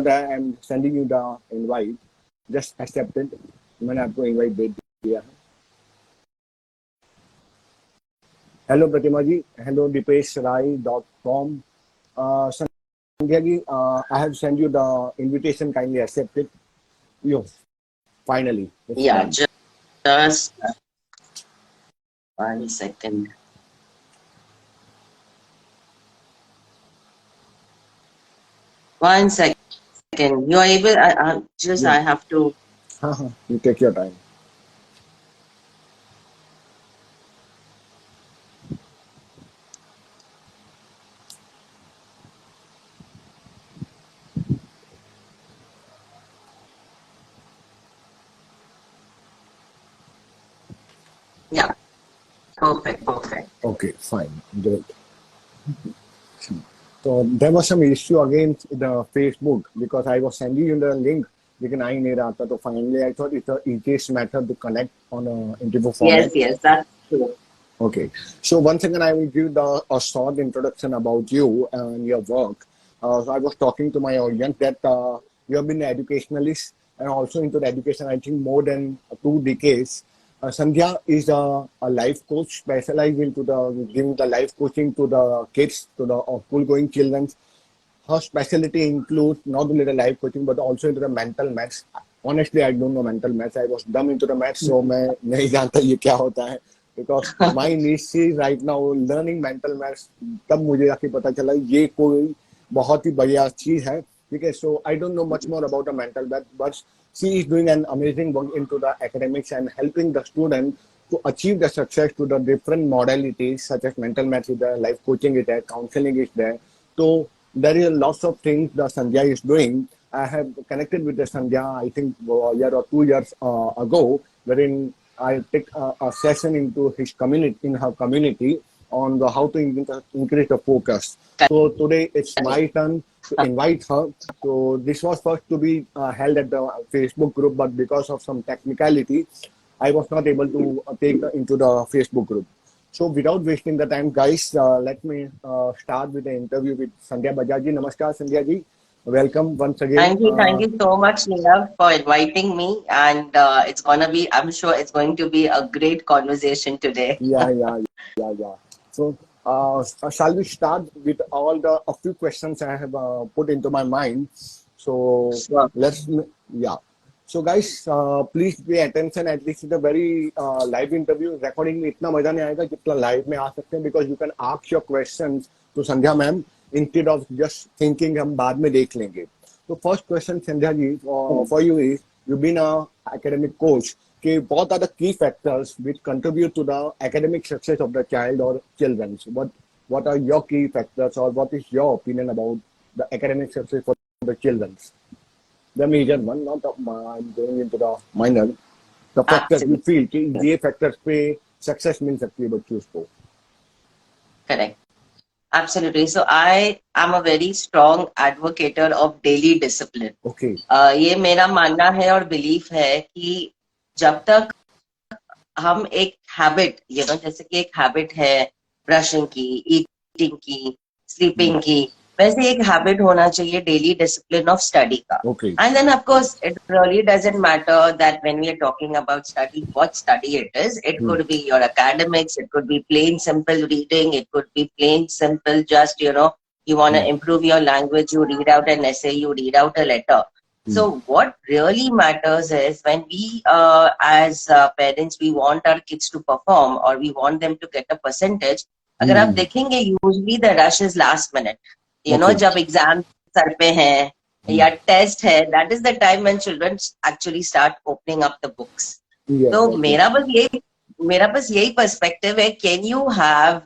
that I'm sending you the invite. Just accept it. मैंने आपको invite भेज दिया है. Hello Pratima ji. Hello dipeshrai.com. Sandhya ji, I have sent you the invitation. Kindly accept it. Yo, finally. Yeah, just 1 second. One second. You are able. I have to. You take your time. Yeah. Perfect. Okay, fine. Great. So there was some issue against the Facebook because I was sending you the link. लेकिन I नहीं रहा था, तो finally I thought it's the easiest method to connect on an interview format. Yes, that's true. Okay, so once again I will give a short introduction about you and your work. So I was talking to my audience that you have been an educationalist and also into the education, I think more than 2 decades. Sandhya is a life coach specialized into giving the life coaching to the kids, to the school-going children. Her specialty includes not only the life coaching but also into the mental maths. Honestly, I don't know mental maths. I was dumb into the maths, so मैं नहीं जानता ये क्या होता है. Because my niche is right now learning mental maths. तब मुझे जाके पता चला ये कोई बहुत ही बढ़िया चीज है. ठीक है, so I don't know much more about the mental maths, but she is doing an amazing work into the academics and helping the student to achieve the success to the different modalities such as mental maths is there, life coaching is there, counseling is there. So there is lots of things that Sandhya is doing. I have connected with the Sandhya, I think a year or 2 years ago, wherein I took a session into her community on how to increase the focus. So today it's my turn to invite her. So this was first to be held at the Facebook group, but because of some technicality, I was not able to take into the Facebook group. So without wasting the time, guys, let me start with the interview with Sandhya Bajaj ji. Namaskar, Sandhya ji. Welcome once again. Thank you so much, Nirav, for inviting me. And I'm sure it's going to be a great conversation today. Yeah. So shall we start with a few questions I have put into my mind. So sure. So guys, please pay attention. At least it's a very live interview. Recording में इतना मजा नहीं आएगा जितना live में आ सकते हैं, because you can ask your questions to Sandhya ma'am instead of just thinking हम बाद में देख लेंगे. So first question, Sandhya ji, for you is, you've been an academic coach. What are the key factors which contribute to the academic success of the child or children? What are your key factors, or what is your opinion about the academic success for the children? The major one, not going into the minor. The factors you feel कि ये factors पे success मिल सकती है बच्चों को. Correct. Absolutely. So I am a very strong advocate of daily discipline. Okay. ये मेरा मानना है और belief है कि जब तक हम एक हैबिट, जैसे कि एक हैबिट है ब्रशिंग की, ईटिंग की, स्लीपिंग की, वैसे एक हैबिट होना चाहिए डेली डिसिप्लिन ऑफ स्टडी का. And then of course it really doesn't matter that when we are talking about study, what study it is. It could be your academics, it could be plain simple reading, it could be plain simple just you want to improve your language, you read out an essay, you read out a letter. So what really matters is when we as parents, we want our kids to perform or we want them to get a percentage. अगर आप देखेंगे usually the rush is last minute. जब exam sir पे है या test है, that is the time when children actually start opening up the books. तो मेरा बस यही पर्सपेक्टिव है, can you have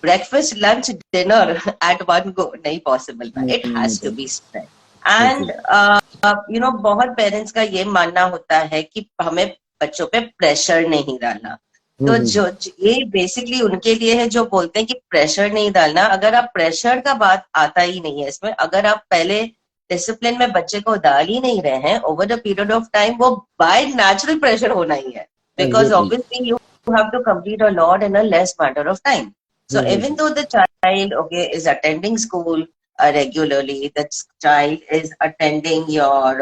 breakfast, lunch, dinner at one go? नहीं possible. It has to be spread. And बहुत पेरेंट्स का ये मानना होता है कि हमें बच्चों पे प्रेशर नहीं डालना. तो जो ये बेसिकली उनके लिए है जो बोलते हैं कि प्रेशर नहीं डालना. अगर आप प्रेशर का बात आता ही नहीं है इसमें, अगर आप पहले डिसिप्लिन में बच्चे को डाल ही नहीं रहे हैं, over the period of time वो बाय नेचुरल प्रेशर होना ही है, because obviously you have to complete a lot in a less matter of time. So even though the child is attending school, regularly, the child is attending your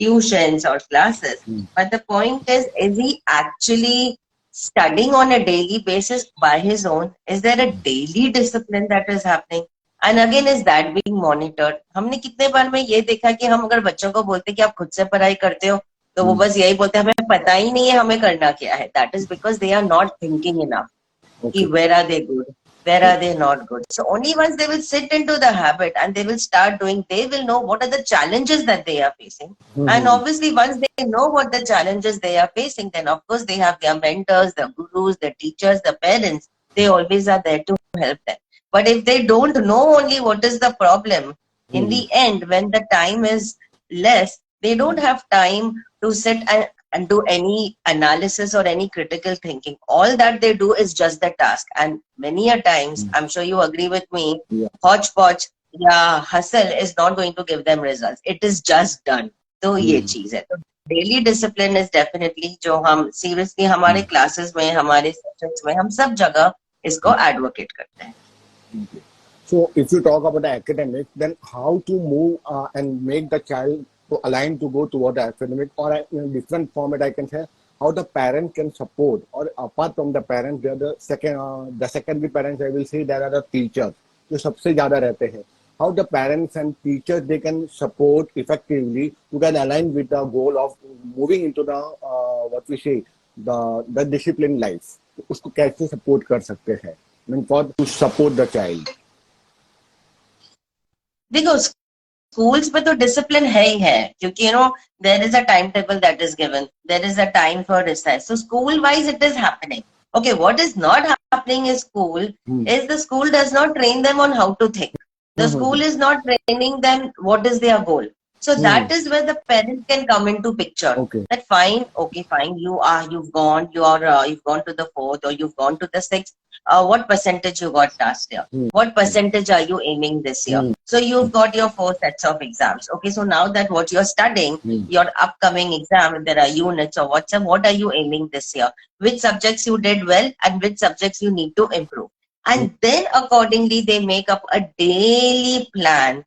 tuitions or classes. But the point is he actually studying on a daily basis by his own? Is there a daily discipline that is happening? And again, is that being monitored? हमने कितने बार में ये देखा कि हम अगर बच्चों को बोलते कि आप खुद से पढ़ाई करते हो, तो वो बस यही बोलते हैं हमें पता ही नहीं है हमें करना क्या है. That is because they are not thinking enough. Okay. Where are they good? Where are they not good? So only once they will sit into the habit and they will start doing, they will know what are the challenges that they are facing. And obviously once they know what the challenges they are facing, then of course they have their mentors, the gurus, the teachers, the parents. They always are there to help them. But if they don't know only what is the problem, in the end, when the time is less, they don't have time to sit and do any analysis or any critical thinking. All that they do is just the task. And many a times, I'm sure you agree with me, hodgepodge, hustle is not going to give them results. It is just done. So ये चीज है. Daily discipline is definitely जो हम seriously हमारे classes में, हमारे sessions में, हम सब जगह इसको advocate करते हैं. So if you talk about the academics, then how to move and make the child to align to go toward the academic, or in a different format I can say how the parent can support, or apart from the parents, there are the secondary parents, I will say there are the teachers जो सबसे ज़्यादा रहते हैं. How the parents and teachers they can support effectively to get aligned with the goal of moving into the what we say the disciplined life. उसको कैसे support कर सकते हैं? I mean, for to support the child. देखो schools में तो discipline है ही है, क्योंकि there is a timetable that is given, there is a time for recess. So school wise it is happening. Okay, what is not happening in school is the school does not train them on how to think. The school is not training them what is their goal. So that is where the parent can come into picture. Okay. That fine, you've gone to the 4th or you've gone to the 6th. What percentage you got last year? What percentage are you aiming this year? So you've got your 4 sets of exams. Okay, so now that what you're studying, your upcoming exam, if there are units or whatsoever, what are you aiming this year? Which subjects you did well and which subjects you need to improve? And then accordingly, they make up a daily plan.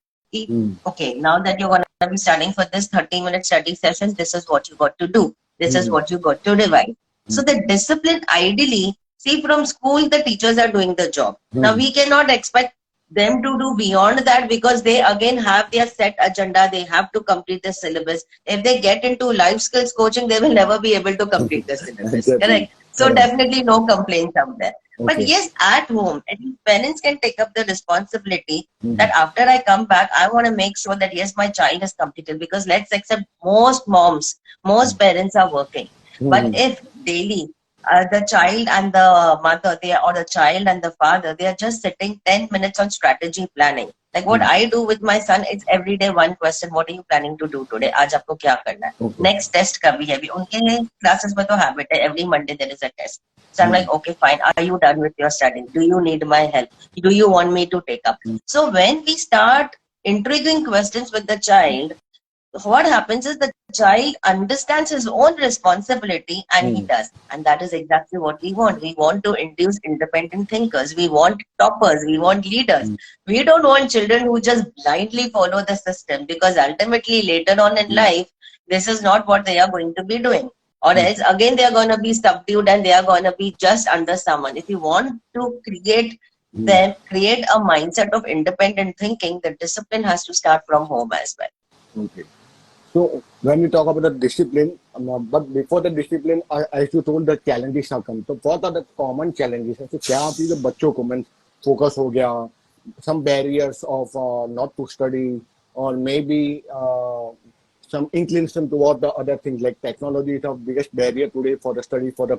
Okay, now that you're going to be studying for this 30-minute study session, this is what you got to do. This is what you got to revise. So the discipline, ideally, see from school, the teachers are doing the job. Now we cannot expect them to do beyond that because they again have their set agenda. They have to complete the syllabus. If they get into life skills coaching, they will never be able to complete the syllabus. Correct? So definitely no complaints out there. Okay. But yes, at home, parents can take up the responsibility that after I come back, I want to make sure that yes, my child is completed, because let's accept most moms, most parents are working. But if daily the child and the mother, or the child and the father, they are just sitting 10 minutes on strategy planning. Like what I do with my son, it's every day one question. What are you planning to do today? आज आपको क्या करना है? Next test कभी है? उनके classes में तो habit है. Every Monday there is a test. So I'm like, okay, fine. Are you done with your studying? Do you need my help? Do you want me to take up? So when we start intriguing questions with the child, what happens is the child understands his own responsibility and he does. And that is exactly what we want. We want to induce independent thinkers. We want toppers. We want leaders. We don't want children who just blindly follow the system, because ultimately later on in life, this is not what they are going to be doing. Or else again they are going to be subdued and they are going to be just under someone. If you want to create a mindset of independent thinking, the discipline has to start from home as well. Okay. So when we talk about the discipline, but before the discipline, as you told, the challenges are come. So what are the common challenges? So क्या आप ये बच्चों को मैं focus हो गया, some barriers of not to study, or maybe some inclination toward the other things like technology is the biggest barrier today for the study for the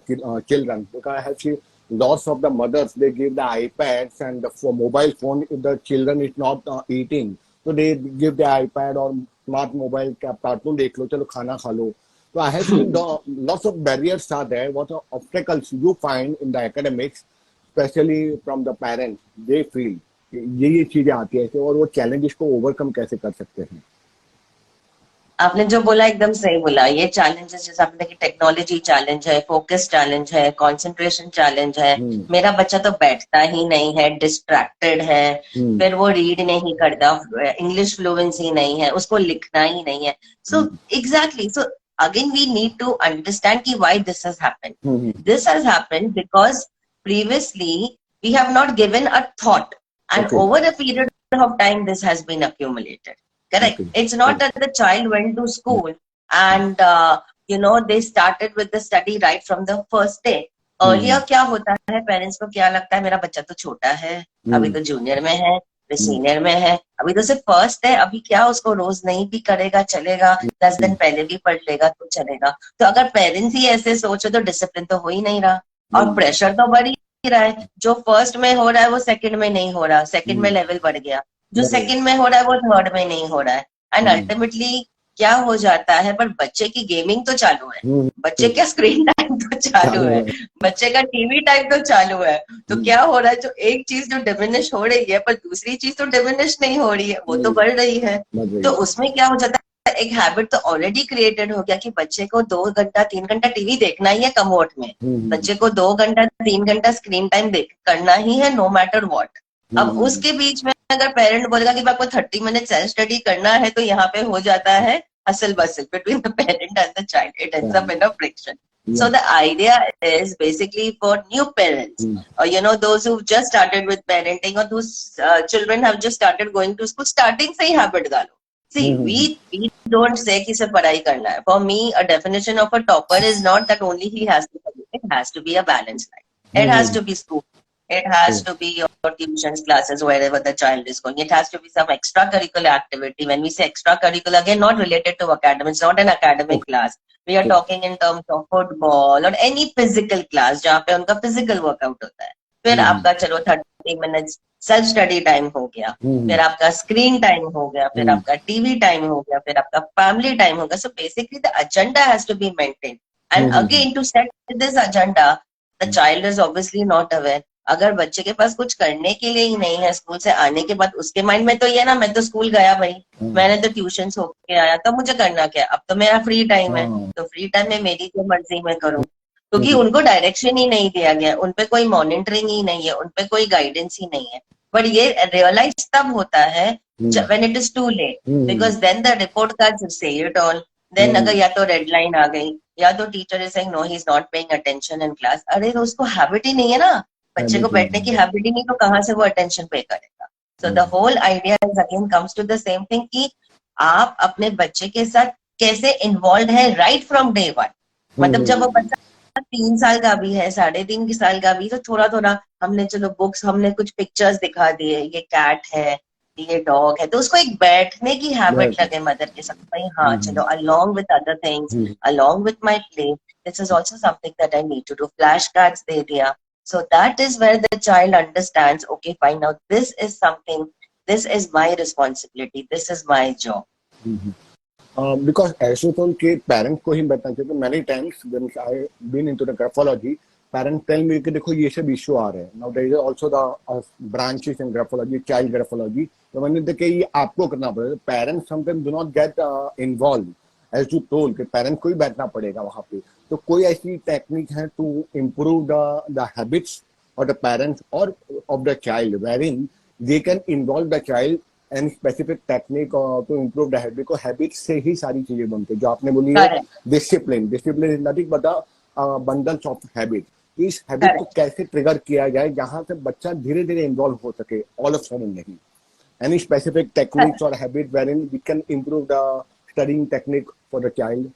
children. Because I have seen lots of the mothers, they give the iPads and for mobile phone if the children is not eating. So they give the iPad or smart mobile cartoon देख लो, चलो खाना खा लो. So I have seen lots of barriers are there. What are obstacles you find in the academics, especially from the parents? They feel ये चीजें आती है और वो challenges को overcome कैसे कर सकते हैं? आपने जो बोला एकदम सही बोला। ये चैलेंजेस जैसे आपने कि टेक्नोलॉजी चैलेंज है, फोकस चैलेंज है, कंसंट्रेशन चैलेंज है। हम्म, मेरा बच्चा तो बैठता ही नहीं है, डिस्ट्रैक्टेड है, हम्म, फिर वो रीड नहीं करता, इंग्लिश फ्लुएंसी नहीं है, उसको लिखना ही नहीं है। So hmm, exactly, so again we need to understand कि why this has happened. Hmm, this has happened because previously we have not given a thought, and okay, over a period of time this has been accumulated. Correct. Okay, It's not that the child went to school and they started with the study right from the first day. Hmm, Earlier क्या होता है, parents को क्या लगता है, मेरा बच्चा तो छोटा है, अभी हम्म, तो जूनियर में है, फिर हम्म, सीनियर में है, अभी तो सिर्फ फर्स्ट है, अभी क्या उसको रोज नहीं भी करेगा चलेगा, 10 दिन पहले भी पढ़ लेगा तो चलेगा। तो अगर पेरेंट्स ही ऐसे सोचे तो डिसिप्लिन तो हो ही नहीं रहा, और हम्म, प्रेशर तो बढ़ ही रहा है। जो फर्स्ट में हो रहा है वो सेकंड में नहीं हो रहा, सेकंड में हम्म, लेवल बढ़ गया, जो right, सेकंड में हो रहा है वो थर्ड में नहीं हो रहा है। एंड हम्म, अल्टीमेटली क्या हो जाता है, पर बच्चे की गेमिंग तो चालू है, हम्म, बच्चे का स्क्रीन टाइम तो चालू चालू है, है, बच्चे का टीवी टाइम तो चालू है। तो हम्म, क्या हो रहा है, जो एक चीज जो डिमिनिश हो रही है पर दूसरी चीज तो डिमिनिश नहीं हो रही है, वो तो नहीं, बढ़ रही है। बच रही तो है, उसमें क्या हो जाता है, एक हैबिट तो ऑलरेडी क्रिएटेड हो गया कि बच्चे को 2 घंटा 3 घंटा टीवी देखना ही है कम वोट में, हम्म, बच्चे को 2 घंटा 3 घंटा स्क्रीन टाइम देख करना ही है, नो मैटर व्हाट। अब हम्म, उसके बीच में अगर पेरेंट बोलेगा कि आपको 30 मिनट सेल्फ स्टडी करना है, तो यहाँ पे हो जाता है hustle bustle between the parent and the child. It ends up in a friction. So yeah, the idea is basically for new parents, hmm, or those who've just started with parenting, or whose children have just started going to school. Starting से ही habit डालो. See, hmm, we don't say कि सिर्फ पढ़ाई करना है. For me, a definition of a topper is not that only he has to study. It has to be a balanced life. It has hmm, to be school. It has to be your tuitions, classes, wherever the child is going. It has to be some extracurricular activity. When we say extracurricular, again, not related to academics, not an academic class. We are okay, talking in terms of football or any physical class जहाँ पे उनका physical workout होता है। फिर हम्म, आपका चलो 30 minutes self study time हो गया, हम्म, फिर आपका स्क्रीन टाइम हो गया, फिर हम्म, आपका टीवी टाइम हो गया, फिर आपका फैमिली टाइम हो गया। So basically the agenda has to be maintain, and hmm, again to set this agenda the child is obviously not aware. अगर बच्चे के पास कुछ करने के लिए ही नहीं है स्कूल से आने के बाद, उसके माइंड में तो ये ना, मैं तो स्कूल गया भाई, मैंने तो ट्यूशन होके आया, तो मुझे करना क्या, अब तो मेरा फ्री टाइम है, हाँ, तो फ्री टाइम में मेरी जो मर्जी मैं करूँ। क्योंकि हम्म, उनको डायरेक्शन ही नहीं दिया गया, उनपे कोई मॉनिटरिंग ही नहीं है, उनपे कोई गाइडेंस ही नहीं है। पर ये रियलाइज तब होता है hmm, when it is too late, hmm, because then the report card से इट ऑल। देन अगर हम्म, या तो रेड लाइन आ गई, या तो teacher is saying no he is not paying attention in class. अरे तो उसको हैबिट ही नहीं है ना, बच्चे को बैठने की हैबिट ही नहीं, तो कहाँ से वो अटेंशन पे करेगा। So the whole idea is again comes to the same thing कि आप अपने बच्चे के साथ कैसे इन्वॉल्व है राइट फ्रॉम डे वन। मतलब जब वो बच्चा 3 साल का भी है, 3.5 साल का भी, तो थोड़ा थोड़ा हमने चलो बुक्स, हमने कुछ पिक्चर्स दिखा दिए, ये कैट है, ये डॉग है, तो उसको एक बैठने की हैबिट right, लगे मदर के साथ, भाई हाँ चलो along with other things, hmm, along with my play, this is also something that I need to do. Flash cards दे दिया। So that is where the child understands, okay, fine, now this is something, this is my responsibility, this is my job. Because ऐसे तो उनके parents को ही बैठना चाहिए। तो many times when I been into the graphology, parents tell me कि देखो ये सब इशू आ रहे हैं। Now there is also the branches in graphology, child graphology. तो मैंने देखा ये आपको करना पड़ेगा। Parents sometimes do not get involve, as you told कि पेरेंट्स को ही बैठना पड़ेगा वहां पे। तो कोई ऐसी टेक्निक है to improve the habits of the parents or of the child wherein they can involve the child and specific technique to improve the habit, because habit से ही सारी चीजें बनती है। जो आपने बोली है Correct, discipline, discipline is nothing but bundles of habit. इस हैबिट को correct. कैसे ट्रिगर किया जाए जहां से बच्चा धीरे धीरे इन्वॉल्व हो सके, ऑल ऑफ सडन नहीं। एनी स्पेसिफिक टेक्निक्स और habit wherein we can improve the studying technique for the child?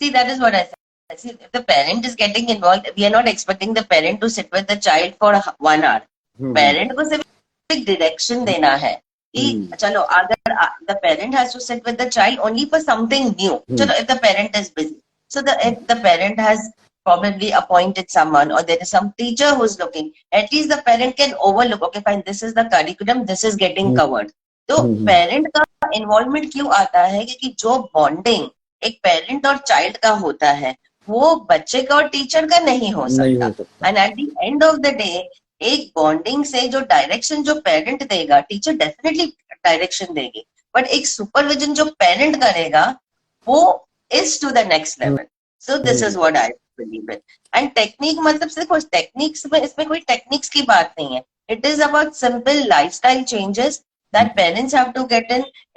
See, that is what I said. See, if the parent is getting involved, we are not expecting the parent to sit with the child for 1 hour. Hmm, Parent को सिर्फ एक direction देना है कि चलो, अगर the parent has to sit with the child only for something new. हम्म, चलो, if the parent is busy, so if the parent has probably appointed someone, or there is some teacher who's looking, at least the parent can overlook, okay, fine, this is the curriculum, this is getting covered. तो हम्म, parent का involvement क्यों आता है, क्योंकि जो bonding एक parent और child का होता है, वो बच्चे का और टीचर का नहीं हो नहीं सकता। हो सकता। And at the end of the day, एक बॉन्डिंग से जो डायरेक्शन जो पेरेंट देगा, टीचर डेफिनेटली डायरेक्शन देगी, बट एक सुपरविजन जो पेरेंट करेगा वो is to the next level. So this is what I believe in. And technique मतलब सिर्फ टेक्निक्स में, इसमें कोई टेक्निक्स की बात नहीं है. It is about simple lifestyle changes that parents have to get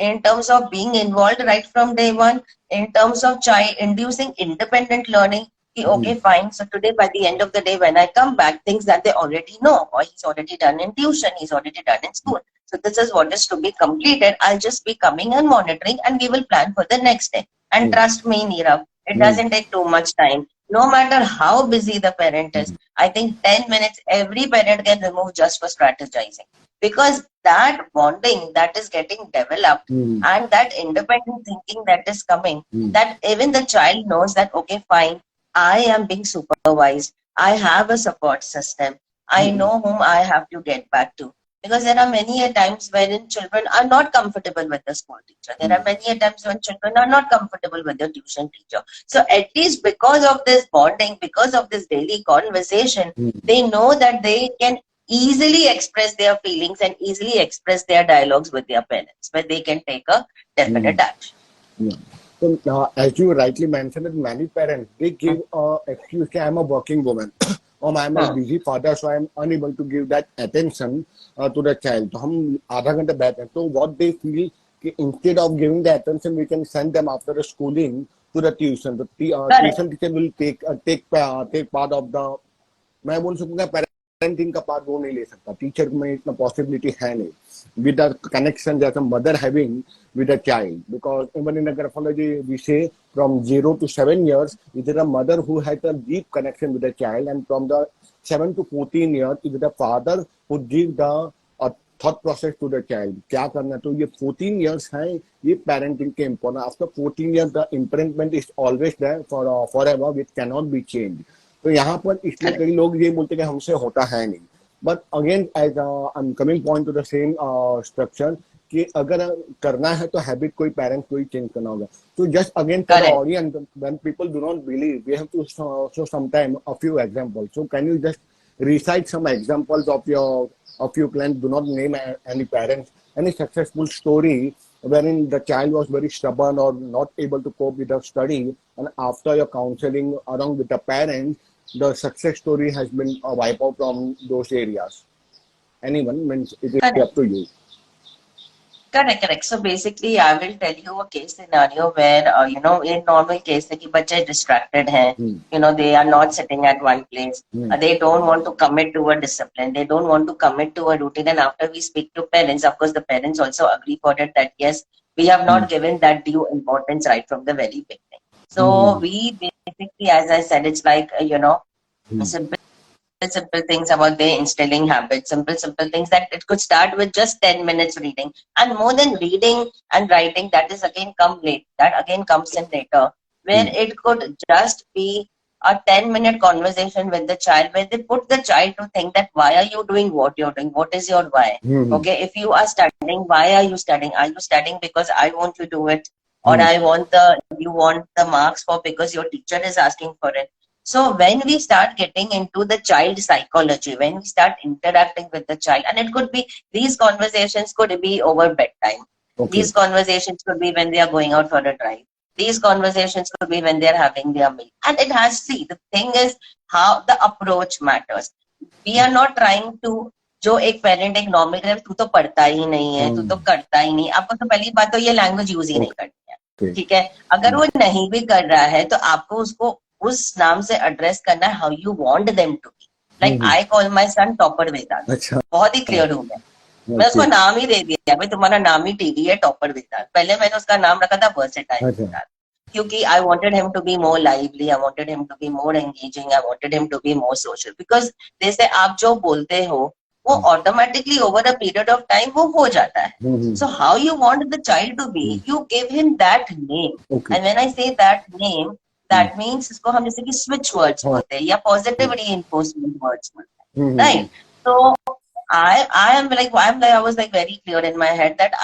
in terms of being involved right from day one, in terms of child inducing independent learning. Okay, fine. So today, by the end of the day, when I come back, things that they already know, or he's already done in tuition, he's already done in school. So this is what is to be completed. I'll just be coming and monitoring, and we will plan for the next day. And trust me, Nirav, it doesn't take too much time. No matter how busy the parent is, I think 10 minutes every parent can remove just for strategizing. Because that bonding that is getting developed and that independent thinking that is coming, that even the child knows that, okay, fine, I am being supervised. I have a support system. I know whom I have to get back to. Because there are many a times wherein children are not comfortable with the school teacher. There are many a times when children are not comfortable with the tuition teacher. So at least because of this bonding, because of this daily conversation, they know that they can easily express their feelings and easily express their dialogues with their parents, where they can take a definite action. Yeah. So, as you rightly mentioned, that many parents, they give excuse, okay, I'm a working woman or I'm a busy father, so I'm unable to give that attention to the child. So, हम आधा घंटे बैठे हैं. So, what they feel, कि instead of giving the attention, we can send them after the schooling to the tuition. The tuition teacher will take part of the, मैं बोल सकूंगा parenting का पार्ट वो नहीं ले सकता. टीचर में इतना पॉसिबिलिटी है नहीं. With the connection that a mother having with a child, because even in the graphology we say from 0 to 7 years, it is a mother who has a deep connection with the child, and from the 7 to 14 years, it is the father who gives the thought process to the child. क्या करना. तो ये 14 years है, ये parenting के important. After 14 years, the imprintment is always there for forever, which cannot be changed. तो यहाँ पर इसलिए कई लोग ये बोलते हैं कि हमसे होता है नहीं. But again, as I'm coming point to the same structure, कि अगर करना है तो हैबिट कोई पेरेंट कोई चेंज करना होगा. So just again for the audience, when people do not believe, we have to show sometime a few examples. So can you just recite some examples of your clients? Do not name any parents, any successful story wherein the child was very stubborn or not able to cope with the study, and after your counseling along with the parents, the success story has been wiped out from those areas. Anyone, means it is up to you. Correct. So basically, I will tell you a case scenario where, in normal case, कि बच्चे distracted हैं, they are not sitting at one place. They don't want to commit to a discipline. They don't want to commit to a routine. And after we speak to parents, of course, the parents also agree for it that, yes, we have not given that due importance right from the very beginning. So we basically, as I said, it's like, simple things about their instilling habits, simple things that it could start with just 10 minutes reading. And more than reading and writing, that is again comes in later, where it could just be a 10-minute conversation with the child, where they put the child to think that why are you doing what you're doing? What is your why? Okay, if you are studying, why are you studying? Are you studying because I want to do it? Or you want the marks for because your teacher is asking for it? So when we start getting into the child psychology, when we start interacting with the child, and it could be, these conversations could be over bedtime. Okay. These conversations could be when they are going out for a drive. These conversations could be when they are having their meal. And it has, the thing is how the approach matters. We are not trying to, जो एक parent एक normal करे, तू तो पढ़ता ही नहीं है, तू तो करता ही नहीं, आपको तो पहली बात तो ये लैंग्वेज यूज ही नहीं करनी है. ठीक है, अगर वो नहीं भी कर रहा है तो आपको उसको उस नाम से एड्रेस करना है, how you want them to be. Like I call my son topper Vedant. बहुत ही क्लियर हूँ मैं उसको नाम ही दे दिया, भाई तुम्हारा नाम ही टीवी है, टॉपर वेदांत. पहले मैंने उसका नाम रखा था वर्सेटाइल वेदांत, क्योंकि I wanted him to be more lively, I wanted him to be more engaging, I wanted him to be more social. Because जैसे आप जो बोलते हो वो automatically over a period of time वो हो जाता है. So how you want the child to be, you give him that name. And when I say that name, that means इसको हम जैसे कि switch words बोलते हैं या positivity reinforcement words बोलते हैं, right? So I was like very clear in my head that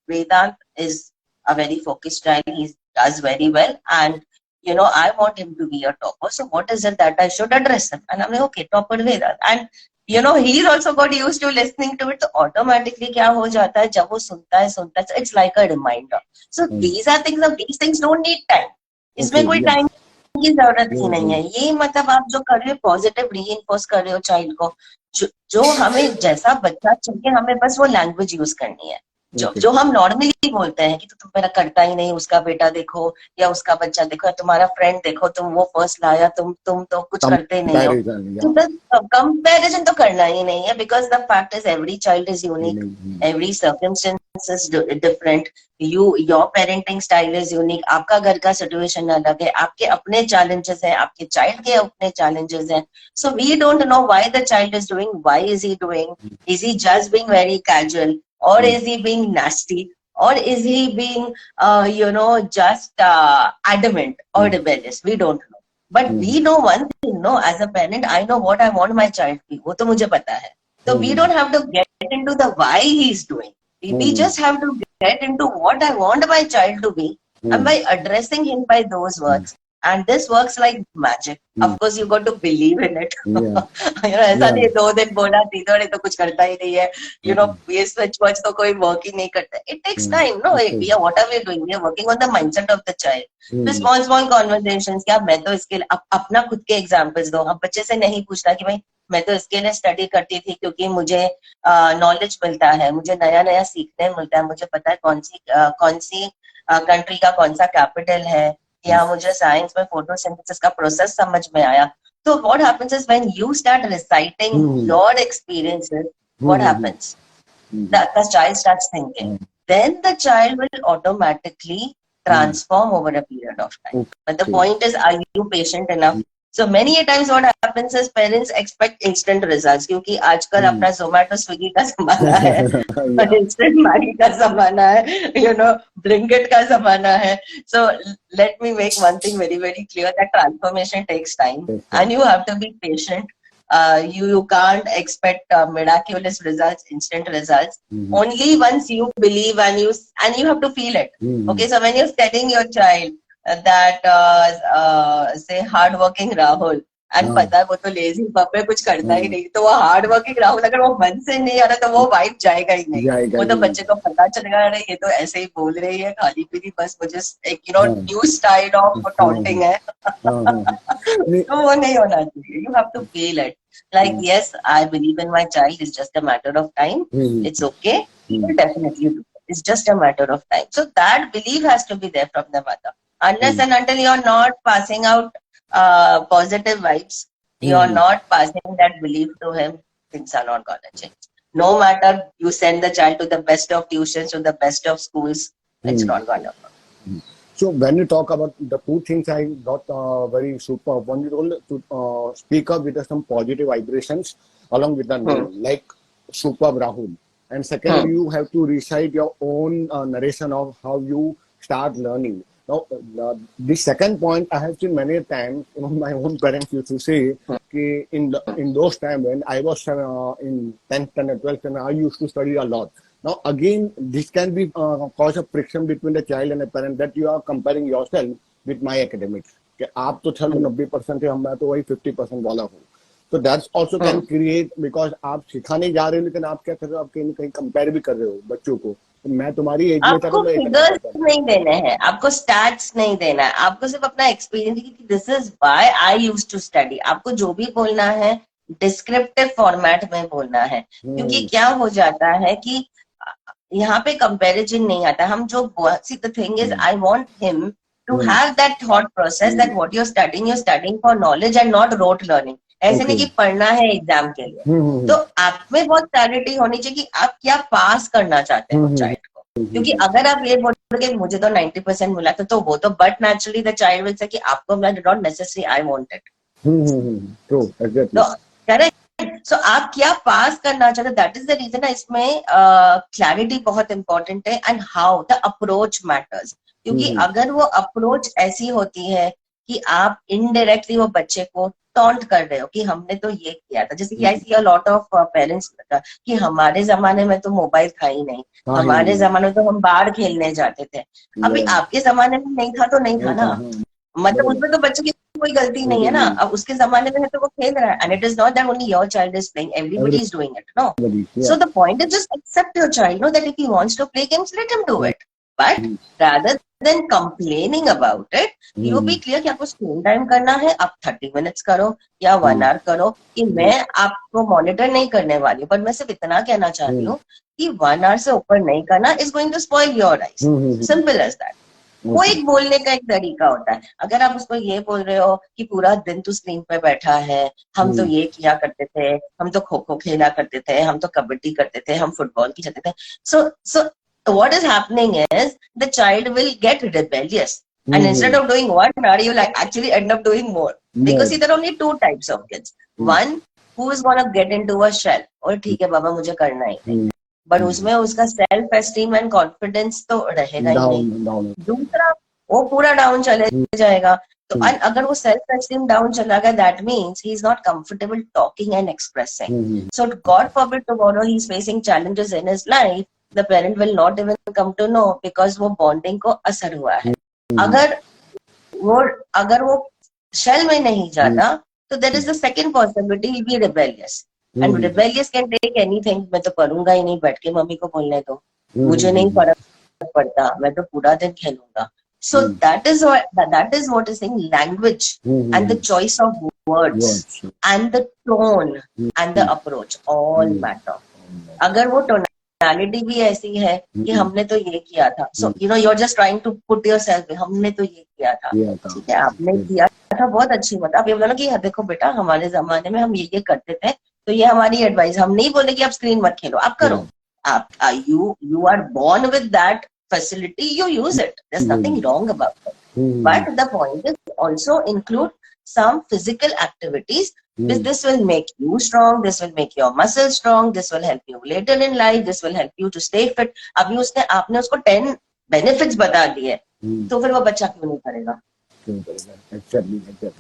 Vedant is a very focused child. He does very well, and I want him to be a topper. So what is it that I should address him? And I'm like, okay, topper Vedant. And you know, he's also got used to listening to it. तो automatically क्या हो जाता है, जब वो सुनता है so it's like a reminder. So these are things, these things don't need time. इसमें कोई टाइम की जरूरत ही नहीं है. ये मतलब आप जो कर रहे हो पॉजिटिव रीइंफोर्स कर रहे हो चाइल्ड को, जो हमें जैसा बच्चा चाहिए, हमें बस वो लैंग्वेज यूज करनी है. जो हम नॉर्मली बोलते हैं कि तुम मेरा करता ही नहीं, उसका बेटा देखो या उसका बच्चा देखो या तुम्हारा फ्रेंड देखो, तुम वो फर्स्ट लाया, तुम तो कुछ करते ही नहीं हो. तो कंपैरिजन तो करना ही नहीं है, because the fact is every child is unique, every circumstance is different, your parenting style is unique, आपका घर का सिचुएशन अलग है, आपके अपने चैलेंजेस हैं, आपके चाइल्ड के अपने चैलेंजेस हैं. So we don't know why the child is doing, why is he doing, is he just being very casual, or is he being nasty, or is he being just adamant or rebellious? We don't know, but we know one thing, no, as a parent I know what I want my child to be, wo to mujhe pata hai. So we don't have to get into the why he's doing, we just have to get into what I want my child to be, and by addressing him by those words, and this works like magic. Of course you got to believe in it. ऐसा नहीं 2 दिन बोला 3 दिन तो कुछ करता ही नहीं है, ये switch तो कोई वर्क ही नहीं करता. It takes time, no? What are we doing? We are working on the mindset of the child. The small conversations. क्या मैं तो इसके अपना खुद के एग्जांपल्स दो. अब बच्चे से नहीं पूछना कि भाई मैं तो इसके लिए स्टडी करती थी क्योंकि मुझे नॉलेज मिलता है, मुझे नया नया सीखने मिलता है, मुझे पता है कौन सी कंट्री का कौन सा कैपिटल है, या मुझे साइंस में फोटोसिंथेसिस का प्रोसेस समझ में आया. तो what happens is when you start reciting your experiences, what happens? The child starts thinking. Then the child will automatically transform over a period of time. But the point is, are you patient enough? So many a times what happens is parents expect instant results, क्योंकि आजकल अपना Zomato Swiggy का जमाना है, instant Maggi का जमाना है, Blinkit का जमाना है. So let me make one thing very very clear, that transformation takes time, and you have to be patient. You can't expect miraculous results, instant results. Only once you believe and you have to feel it. Okay, so when you're telling your child that say hard working Rahul, and पता है वो तो lazy पप है, कुछ करता ही नहीं, तो वो हार्ड वर्किंग राहुल अगर वो मन से नहीं आ रहा तो वो वाइब जाएगा ही नहीं. वो तो बच्चे को पता चलेगा, अरे ये तो ऐसे ही बोल रही है खाली पीली, बस मुझे एक न्यू स्टाइल ऑफ टॉन्टिंग है. तो वो नहीं होना चाहिए. You have to feel it, like yes, I believe in my child, it's just a matter of time. It's okay, he will definitely do it. It's just a matter of time. So that belief has to be there from the mother. Unless and until you're not passing out positive vibes, you're not passing that belief to him, things are not gonna change. No matter you send the child to the best of tuitions, to the best of schools, it's not gonna work. So when you talk about the two things, I got very super. One, you told to speak up with some positive vibrations along with the name, like Superb Rahul. And second, you have to recite your own narration of how you start learning. Now, the second point I have seen many times, my own parents used to say, in those times when I was in 10th and 12th, and I used to study a lot. Now, again, this can be cause of friction between the child and the parent, that you are comparing yourself with my academics. आप तो चलो 90% है, मैं तो वही 50% वाला हूँ. So that's also can create, because आप सिखाने जा रहे हो लेकिन आप क्या कर रहे हो, आप कहीं कहीं कंपेयर भी कर रहे हो बच्चों को. मैं तुम्हारी एज में था, आपको फिगर्स नहीं देने हैं, आपको स्टैट्स नहीं देना है, आपको सिर्फ अपना एक्सपीरियंस कि this is why I used to study. आपको जो भी बोलना है डिस्क्रिप्टिव फॉर्मेट में बोलना है, क्योंकि क्या हो जाता है कि यहाँ पे कंपैरिजन नहीं आता. हम जो see the thing is, I want him to have that thought process that what you are studying for knowledge and not rote learning. ऐसे नहीं कि पढ़ना है एग्जाम के लिए. तो आप में बहुत क्लैरिटी होनी चाहिए कि आप क्या पास करना चाहते हैं चाइल्ड को. क्योंकि अगर आप ये बोलोगे मुझे तो 90% मिला था, तो वो तो but naturally the child will say कि आपको मिला, not necessary I want it. तो करेक्ट. सो आप क्या पास करना चाहते, दैट इज द रीजन. इसमें क्लैरिटी बहुत इंपॉर्टेंट है, and how the approach matters. क्योंकि अगर वो अप्रोच ऐसी होती है कि आप इनडायरेक्टली वो बच्चे को टॉन्ट कर रहे हो कि हमने तो ये किया था, जैसे कि आई सी अ लॉट ऑफ पेरेंट्स कि हमारे जमाने में तो मोबाइल था ही नहीं, हमारे जमाने में तो हम बाहर खेलने जाते थे. अभी आपके जमाने में नहीं था तो नहीं था ना, मतलब उसमें तो बच्चे की कोई कोई गलती नहीं है ना, अब उसके जमाने में है तो वो खेल रहा है, and it is not that only your child is playing, everybody is doing it, no. So the point is just accept your child, know that if he wants to play games, let him do it. But rather than complaining about it, you be clear कि आपको screen time करना है, आप 30 minutes करो या 1 our करो, कि मैं आपको मॉनिटर नहीं करने वाली हूँ, पर मैं सिर्फ इतना कहना चाहती हूँ कि 1 आवर से ऊपर नहीं करना, is going to spoil your eyes, simple as that. वो एक बोलने का एक तरीका होता है. अगर आप उसको ये बोल रहे हो कि पूरा दिन तू स्क्रीन पे बैठा है, हम तो ये किया करते थे, हम तो खो खो खेला करते थे, हम तो कबड्डी करते थे, हम फुटबॉल की जाते थे, सो what is happening is the child will get rebellious, and instead of doing 1 hour you will actually end up doing more, because see, there are only two types of kids. One who is going to get into a shell, और ठीक है बाबा मुझे करना ही, but उसमें उसका self esteem and confidence तो रहेगा ही नहीं. दूसरा वो पूरा डाउन चले जाएगा. तो अगर वो सेल्फ एस्टीम डाउन चला गया, that means he is not comfortable talking and expressing. So God forbid tomorrow he is facing challenges in his life, the parent will not even come to know, because वो bonding को असर हुआ है. अगर वो shell में नहीं जाता, तो there is the second possibility, he be rebellious. And rebellious can take anything. मैं तो करूंगा ही नहीं, बैठ के मम्मी को बोलने दो, मुझे नहीं फर्क पड़ता, मैं तो पूरा दिन खेलूंगा. So that is what is saying, language and the choice of words and the tone and the approach all matter. अगर वो tonality भी ऐसी है कि हमने तो ये किया था, so you know you're just trying to put yourself, हमने तो ये किया था, ठीक है आपने किया था, बहुत अच्छी बात. आप ये बोलो कि देखो बेटा हमारे जमाने में हम ये करते थे, तो ये हमारी एडवाइस. हम नहीं बोले कि आप स्क्रीन मत खेलो, आप करो. आप you are born with that facility, you use it, there's nothing wrong about it. But the point is also include some physical activities. This will make you strong, this will make your muscles strong, this will help you later in life, this will help you to stay fit. अभी आपने उसको 10 benefits बता दिए, तो फिर वो बच्चा क्यों नहीं करेगा? Exactly.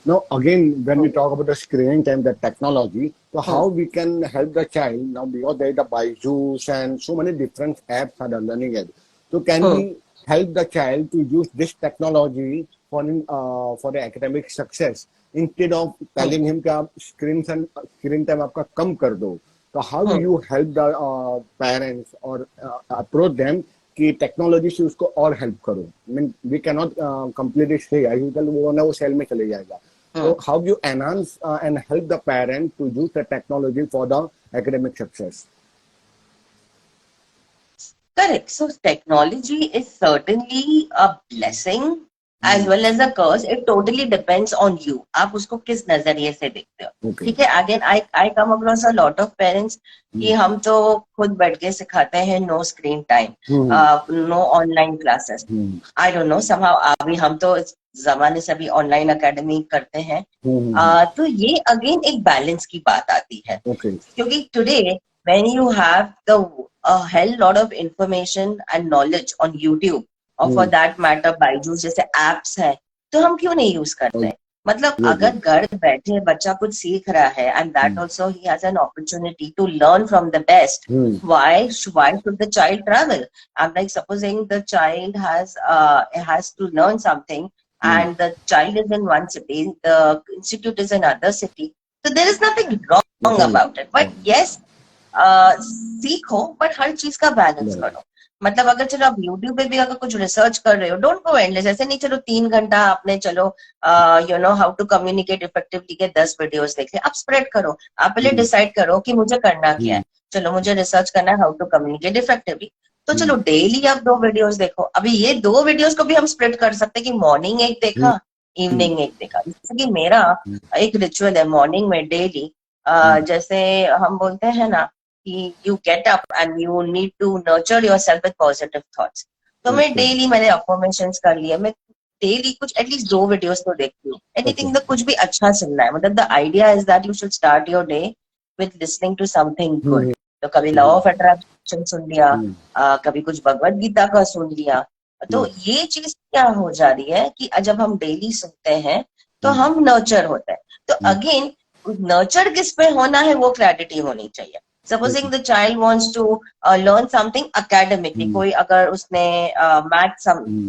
Now again, when we talk about the screen time, the technology, so how we can help the child now, because there is the Byju's and so many different apps are the learning aids. So can we help the child to use this technology for the academic success instead of telling him कि आप screen time आपका कम कर दो? So how do you help the parents or approach them कि technology से उसको और help करो? I mean, we cannot completely say वो सेल में चले जाएगा. So how do you enhance and help the parent to use the technology for the academic success? Correct. So technology is certainly a blessing as well as a curse. It totally depends on you. आप उसको किस नजरिए से देखते हो. ठीक है. Again, I come across a lot of parents कि हम तो खुद बैठ के सिखाते हैं no screen time, no online classes. I don't know, somehow अभी हम तो इस जमाने से अभी ऑनलाइन अकेडमी करते हैं. तो ये अगेन एक बैलेंस की बात आती है, क्योंकि today when you have a hell lot of information and knowledge on YouTube, or for that matter Byju's जैसे apps है, तो हम क्यों नहीं यूज करते हैं? मतलब अगर घर बैठे बच्चा कुछ सीख रहा है, and that also he has an opportunity to learn from the best, why should the child travel? I'm like, supposing the child has to learn something, and the child is in one city, the institute is in another city, so there is nothing wrong about it. But yes, सीखो, but हर चीज का balance करो. मतलब अगर चलो आप YouTube पे भी अगर कुछ रिसर्च कर रहे हो, डोंट गो एंडलेस. ऐसे नहीं चलो 3 घंटा आपने चलो you know how to communicate effectively के 10 वीडियोस देख ले. आप स्प्रेड करो. आप पहले डिसाइड करो कि मुझे करना क्या है. चलो मुझे रिसर्च करना है हाउ टू कम्युनिकेट इफेक्टिवली, तो चलो डेली आप 2 वीडियोस देखो. अभी ये 2 वीडियोस को भी हम स्प्रेड कर सकते हैं कि मॉर्निंग एक देखा, इवनिंग एक देखा. जैसे कि मेरा एक रिचुअल है मॉर्निंग में डेली, जैसे हम बोलते हैं ना कि you get up and you need to nurture yourself with positive thoughts. तो मैं डेली मैंने affirmations कर लिए. मैं डेली कुछ एटलीस्ट 2 वीडियोस तो देखती हूँ. एनीथिंग, कुछ भी अच्छा सुनना है. मतलब the idea is that you should start your day with listening to something good. तो कभी लॉ ऑफ अट्रैक्शन सुन लिया, कभी कुछ भगवत गीता का सुन लिया. तो ये चीज क्या हो जा रही है कि जब हम डेली सुनते हैं तो हम नर्चर होते हैं. तो अगेन नर्चर किस पे होना है वो क्लैरिटी होनी चाहिए. Supposing the child wants to learn something academically, कोई अगर उसने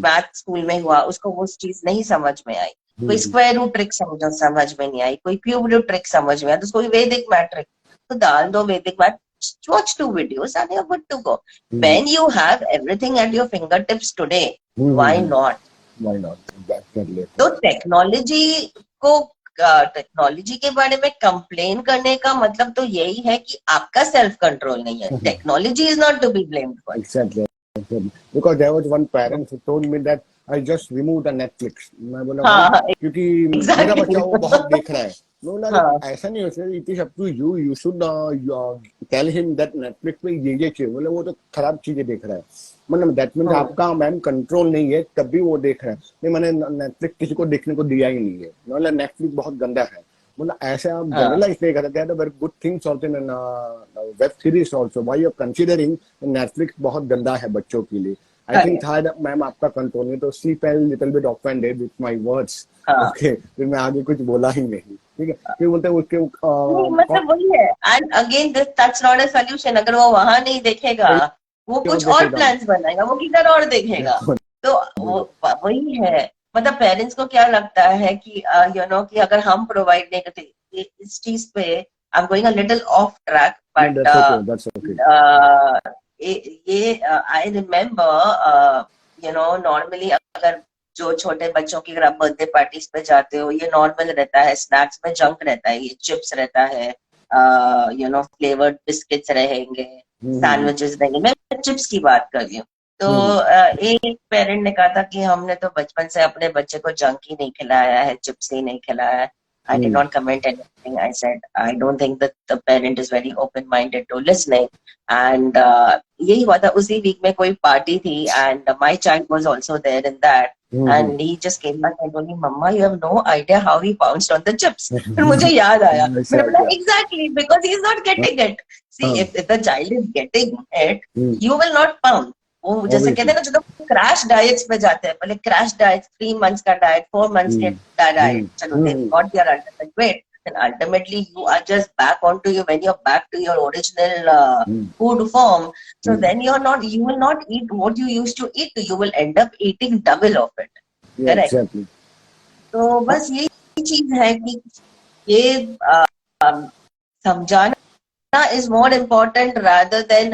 मैथ स्कूल में हुआ, उसको वो चीज नहीं समझ में आई, कोई स्क्वायर रूट ट्रिक समझ में नहीं आई, कोई क्यूब रूट ट्रिक समझ में आई, तो कोई वैदिक मैट्रिक तो डाल दो, वैदिक math, watch 2 videos and you're good to go. When you have everything at your fingertips today, why not? Why not? Definitely. तो टेक्नोलॉजी के बारे में कंप्लेन करने का मतलब तो यही है कि आपका सेल्फ कंट्रोल नहीं है. Technology is not to be blamed for. Exactly. Because there was one parent who told me that I just removed the Netflix. मैं बोला भाई क्योंकि मेरा बच्चा वो बहुत देख रहा है. No, ऐसा नहीं हो सकता. It is up to you. You should tell him that Netflix पे ये चाहिए. बोले वो तो खराब चीजें देख रहा है. मतलब दैट मीन्स आपका मैम कंट्रोल नहीं है तब भी वो देख रहा है. नहीं मैंने नेटफ्लिक्स किसी को देखने को दिया ही नहीं है. मतलब नेटफ्लिक्स बहुत गंदा है. मतलब ऐसे आप जनरलाइज नहीं करते हैं. Very good things also in web series also. Why you are considering Netflix बहुत गंदा है बच्चों के लिए. आई थिंक थर्ड मैम आपका कंट्रोल नहीं. तो sleep and little bit offended with my words. Okay फिर मैं आगे कुछ बोला ही नहीं. ठीक है फिर बोलते उसके मतलब वही है. And again that's not a solution. अगर वो वहां नहीं देखेगा वो कुछ और प्लान्स बनाएगा, वो किधर और देखेगा. तो वही है. मतलब पेरेंट्स को क्या लगता है कि कि अगर हम प्रोवाइड नहीं करते इस चीज पे. I am going a little of track but ये आई रिमेम्बर नॉर्मली अगर जो छोटे बच्चों की अगर आप बर्थडे पार्टीज पे जाते हो, ये नॉर्मल रहता है. स्नैक्स में जंक रहता है, ये चिप्स रहता है, फ्लेवर्ड बिस्किट्स रहेंगे, सैंडविचेस रहेंगे. मैं चिप्स की बात कर रही हूँ. तो एक पेरेंट ने कहा था कि हमने तो बचपन से अपने बच्चे को जंक ही नहीं खिलाया है, चिप्स ही नहीं खिलाया है. I did not comment anything. I said I don't think that the parent is very open-minded to listening. And यही हुआ था. उसी वीक में कोई पार्टी थी and my child was also there in that. And he just came back and told me, "Mama, you have no idea how he pounced on the chips." फिर मुझे याद आया. मैंने बोला exactly because he is not getting it. See, if the child is getting it, you will not pounce. वो जैसे कहते हैं ना जो क्रैश डाइट्स पे जाते हैं, पहले क्रैश डाइट 3 months का डाइट, 4 months के डाइट, चलो they got their ultimate weight, and ultimately you are just back onto you when you're back to your original food form. So then you will not eat what you used to eat. You will end up eating double of it. Correct? Exactly. तो बस यही चीज है कि ये समझाना is more important rather than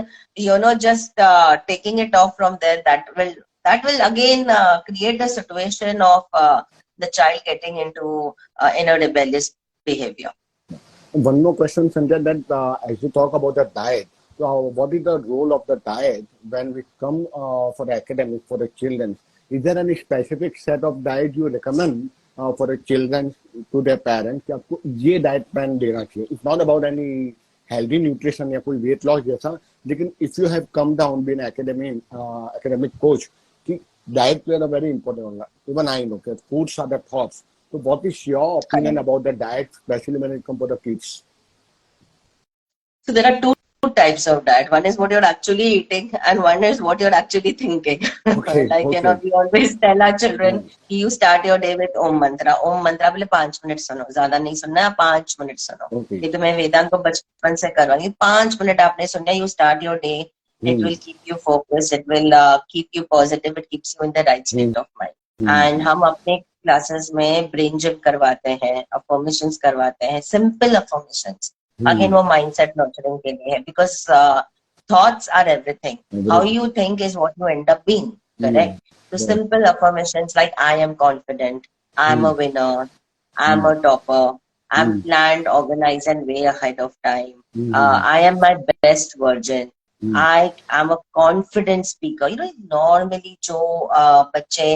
just taking it off from there. That will again create a situation of the child getting into in a rebellious behavior. One more question, Sandhya, that as you talk about the diet, so what is the role of the diet when we come for the academic, for the children? Is there any specific set of diet you recommend for the children to their parents कि आपको ये diet plan देना चाहिए? It's not about any healthy nutrition या कोई weight loss जैसा, लेकिन if you have come down been academic coach कि diet played a very important role. Even I know that foods are the thoughts. So what is your opinion about the diet, especially when it comes to the kids? So there are two types of diet. One is what you're actually eating and one is what you're actually thinking. Okay, we always tell our children, you start your day with Om Mantra. Om Mantra बोले 5 minute सुनो, ज्यादा नहीं सुनना, 5 minute सुनो. ये तो मैं वेदांत को बचपन से करवाऊंगी. 5 मिनट आपने सुनना. You start your day. It will keep you focused. It will keep you positive. It keeps you in the right state of mind. And हम अपने क्लासेस में ब्रेन जिम करवाते हैं, अफर्मेशंस करवाते हैं, सिंपल अफर्मेशंस. Again, वो mindset nurturing के लिए है, because thoughts are everything. How you think is what you end up being. Correct? So simple affirmations like I am confident, I am a winner, I am a topper, I am planned, organized, and way ahead of time. I am my best version. I am a confident speaker. Normally जो बच्चे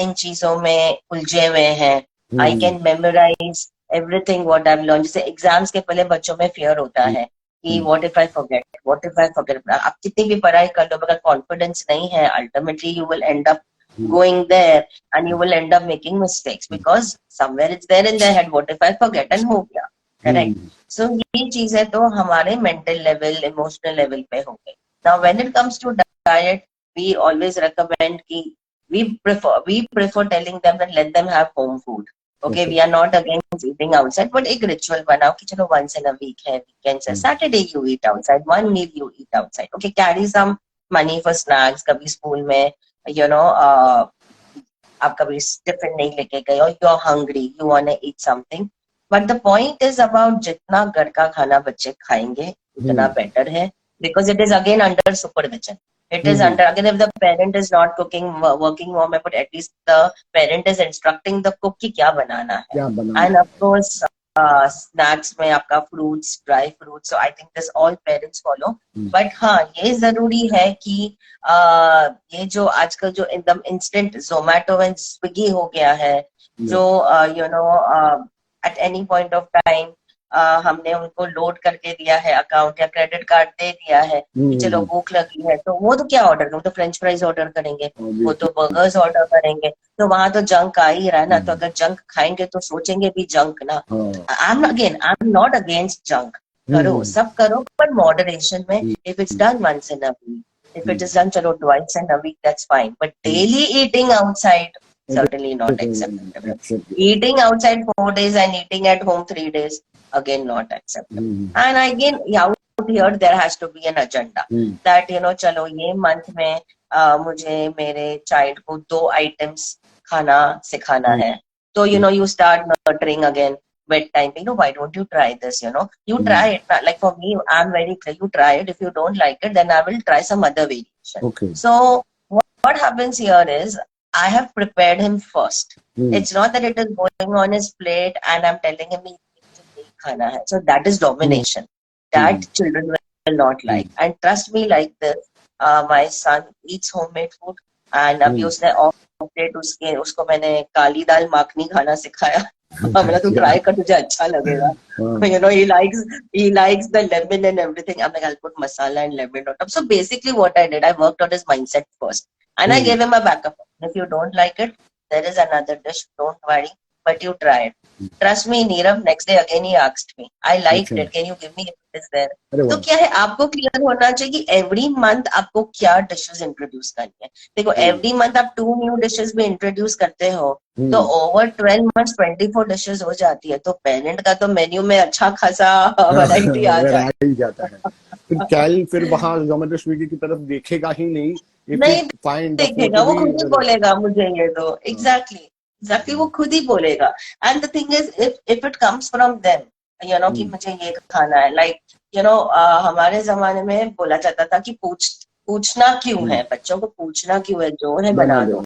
इन चीजों में उलझे हुए हैं. I can memorize everything what I've learned. जैसे exams के पहले बच्चों में फियर होता है कि what if I forget, what if I forget. आप कितनी भी पढ़ाई कर लो, अगर कॉन्फिडेंस नहीं है, ultimately you will end up going there and you will end up making mistakes because somewhere it's there in their head, what if I forget, and हो गया. Correct? So ये चीज है तो हमारे mental level, emotional level पे हो गई. Now when it comes to diet, we always recommend कि we prefer telling them that let them have home food. Okay, we are not against eating outside, but एक ritual बनाओ कि चलो once in a week है, weekends है, Saturday you eat outside, one meal you eat outside. Okay, carry some money for snacks. कभी school में आप कभी टिफिन नहीं लेके गए और you are hungry, you want to eat something, but the point is about जितना घर का खाना बच्चे खाएंगे उतना बेटर है, because it is again under supervision. It is under, again, if the parent is not cooking, working mom, but at least the parent is instructing the cook कि क्या बनाना है. And of course, snacks में आपका fruits, dry fruits. So I think this all parents follow. But हाँ, ये जरूरी है कि ये जो आजकल जो एकदम instant Zomato and Swiggy हो गया है, जो you know at any point of time हमने उनको लोड करके दिया है अकाउंट या क्रेडिट कार्ड दे दिया है कि चलो भूख लगी है, तो वो तो क्या ऑर्डर करेंगे, तो फ्रेंच फ्राइज ऑर्डर करेंगे, वो तो बर्गर्स ऑर्डर करेंगे, तो वहां तो जंक आ ही रहा है ना. तो अगर जंक खाएंगे तो सोचेंगे भी जंक ना. I am not against junk, करो सब करो पर मॉडरेशन में. If it's done once in a week, if it is done chalo twice in a week, that's fine, but daily eating outside, certainly not acceptable. Eating outside 4 days and eating at home 3 days, again not acceptable. And again out here there has to be an agenda that you know chalo ye month mein मुझे मेरे child को 2 items खाना सिखाना है, तो you know you start nurturing again bedtime, you know, why don't you try this, you know, you try it. Like for me, I'm very clear, you try it, if you don't like it then I will try some other variation. So what happens here is I have prepared him first. It's not that it is going on his plate and I'm telling him khana hai. So that is domination. That children will not like. And trust me, like this, my son eats homemade food and अभी उसने off plate उसको मैंने काली दाल माखनी खाना सिखाया. मैंने तू try कर, तुझे अच्छा लगेगा. You know, he likes the lemon and everything. I'm like, I'll put masala and lemon on top. So basically what I did, I worked on his mindset first and I gave him a backup. If you don't like it, there is another dish, don't worry, but you try it. Trust me, Nirav, next day again he asked me, I liked it, can you give me if it is there? तो क्या है, आपको clear होना चाहिए कि every month आपको क्या dishes introduce करनी है. देखो एवरी मंथ आप 2 न्यू डिशेस भी इंट्रोड्यूस करते हो तो ओवर 12 मंथ्स 24 डिशेस हो जाती है. तो पेरेंट का तो मेन्यू में अच्छा खासा वैरायटी आ जाता है. फिर चाइल्ड फिर वहाँ जोमेटो स्विगी की तरफ देखेगा ही नहीं. नहीं देखेगा, वो खुद ही बोलेगा मुझे ये दो. एग्जैक्टली वो खुद ही बोलेगा. And the thing is if it comes from them, you know, कि मुझे ये खाना है, लाइक यू नो हमारे जमाने में बोला जाता था कि पूछना क्यों है, बच्चों को पूछना क्यों है, जो है बना दो.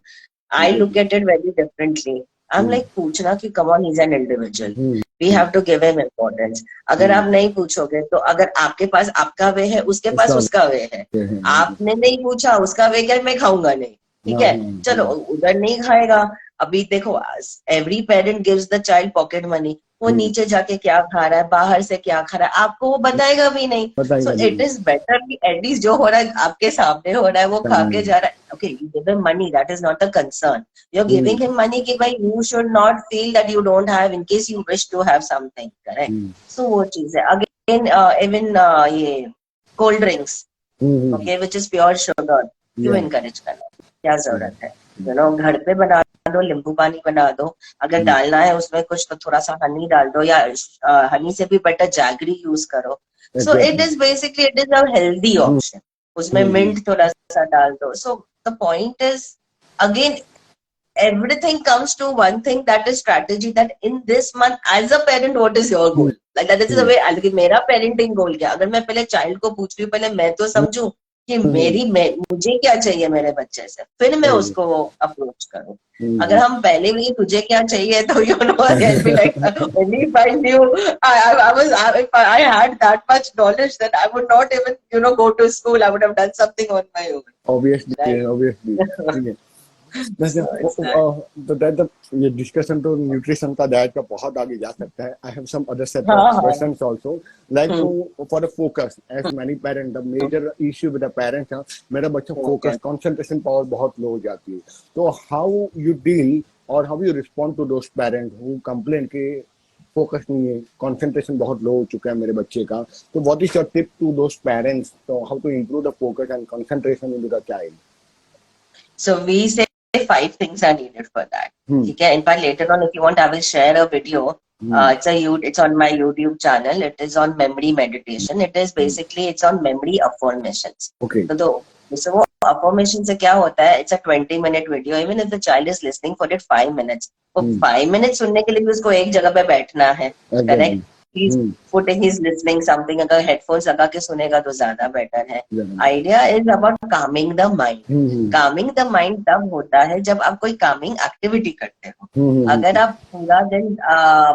I look at it very differently. I am like, पूछना कि come on, is an individual, we have to give him importance. अगर आप नहीं पूछोगे तो अगर आपके पास आपका वे है, उसके पास उसका वे है. आपने नहीं पूछा, उसका वे क्या, मैं खाऊंगा नहीं, ठीक है, चलो उधर नहीं खाएगा. अभी देखो every parent gives the child pocket money, वो नीचे जाके क्या खा रहा है, बाहर से क्या खा रहा है, आपको वो बताएगा भी नहीं. सो इट इज बेटर कि एटलीस्ट जो हो रहा है आपके सामने हो रहा है, वो खा के जा रहा है. Okay, you give him money, that is not the concern. You are giving him money कि भाई you should not feel that you don't have in case you wish to have something, correct. So वो चीज है. Again even ये cold drinks, okay, which is pure sugar, क्यों encourage करना, क्या जरूरत है. यू नो, घर पे बना दो, नींबू पानी बना दो, अगर डालना है उसमें कुछ तो थोड़ा सा हनी डाल दो, या हनी से भी बेटर जैगरी यूज करो. सो it is basically, it is a healthy option. उसमें मिंट थोड़ा सा डाल दो. So the point is again everything comes to one thing, that is strategy, that in this month as a parent what is your goal, like that is the way. मेरा parenting goal क्या, अगर मैं पहले child को पूछ रही हूँ, पहले मैं तो समझूं कि मुझे क्या चाहिए मेरे बच्चे से, फिर मैं उसको अप्रोच करूं. अगर हम पहले भी तुझे क्या चाहिए, तो you know like only if I knew I had that much knowledge, then I would not even, you know, go to school. I would have done something on my own. Obviously. ये discussion तो nutrition का, diet का बहुत आगे जा सकता है. I have some other set of questions also, like for the focus. As many parent, the major issue with the parents है, मेरा बच्चा फोकस, कंसंट्रेशन पावर बहुत लो हो जाती है. तो हाउ यू डील और how you respond to those parent who complain के फोकस नहीं है, कंसंट्रेशन बहुत लो हो चुका है मेरे बच्चे का. तो what is your tip to those parents, तो how to improve the focus and concentration in the child? So we say 5 things are needed for that. Okay, in fact later on if you want I will share a video. It's on my YouTube channel. It is on memory meditation. It is basically, it's on memory affirmations. Okay. So So वो affirmation से क्या होता है, it's a 20-minute video, even if the child is listening for it 5 minutes, वो 5 minutes सुनने के लिए भी उसको एक जगह पे बैठना है, correct, he's putting his listening something, अगर हेडफोन्स लगा के सुनेगा तो ज्यादा बेटर है. Idea is about Kameng the mind. Kameng the mind तब होता है जब आप कोई कामिंग एक्टिविटी करते हो. अगर आप पूरा दिन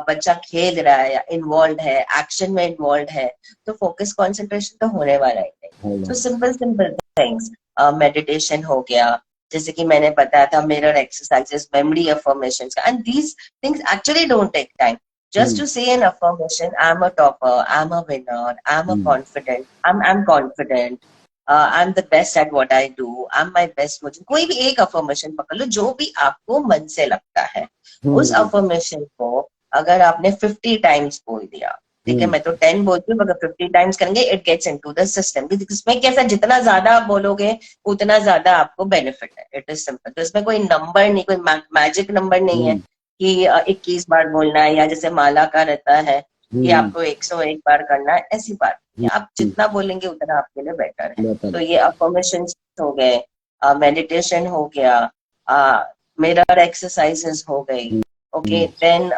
बच्चा खेल रहा है या इन्वॉल्व है, एक्शन में इन्वॉल्व है, तो फोकस कंसंट्रेशन तो होने वाला ही नहीं. तो सिंपल सिंपल थिंग्स, मेडिटेशन हो गया, जैसे कि मैंने बताया था, mirror exercises, memory affirmations, and these things actually don't take time. Just to say an affirmation, I'm a topper, I'm a winner, I'm a confident, I'm confident, I'm the best at what I do, I'm my best version. कोई भी एक affirmation पकड़ लो, जो भी आपको मन से लगता है. उस affirmation को अगर आपने 50 times बोल दिया, ठीक है, मैं तो 10 बोलती हूँ, अगर 50 times करेंगे, it gets into the system. इसमें कैसा, जितना ज्यादा आप बोलोगे उतना ज्यादा आपको बेनिफिट है. It is simple. तो इसमें कोई नंबर नहीं, कोई मैजिक नंबर नहीं है कि 21 बार बोलना है, या जैसे माला का रहता है कि आपको 101 बार करना है, ऐसी बात. आप जितना बोलेंगे उतना आपके लिए बेटर है. तो ये अफर्मेशंस हो गए, मेडिटेशन हो गया, मिरर एक्सरसाइजेस हो गई. ओके, देन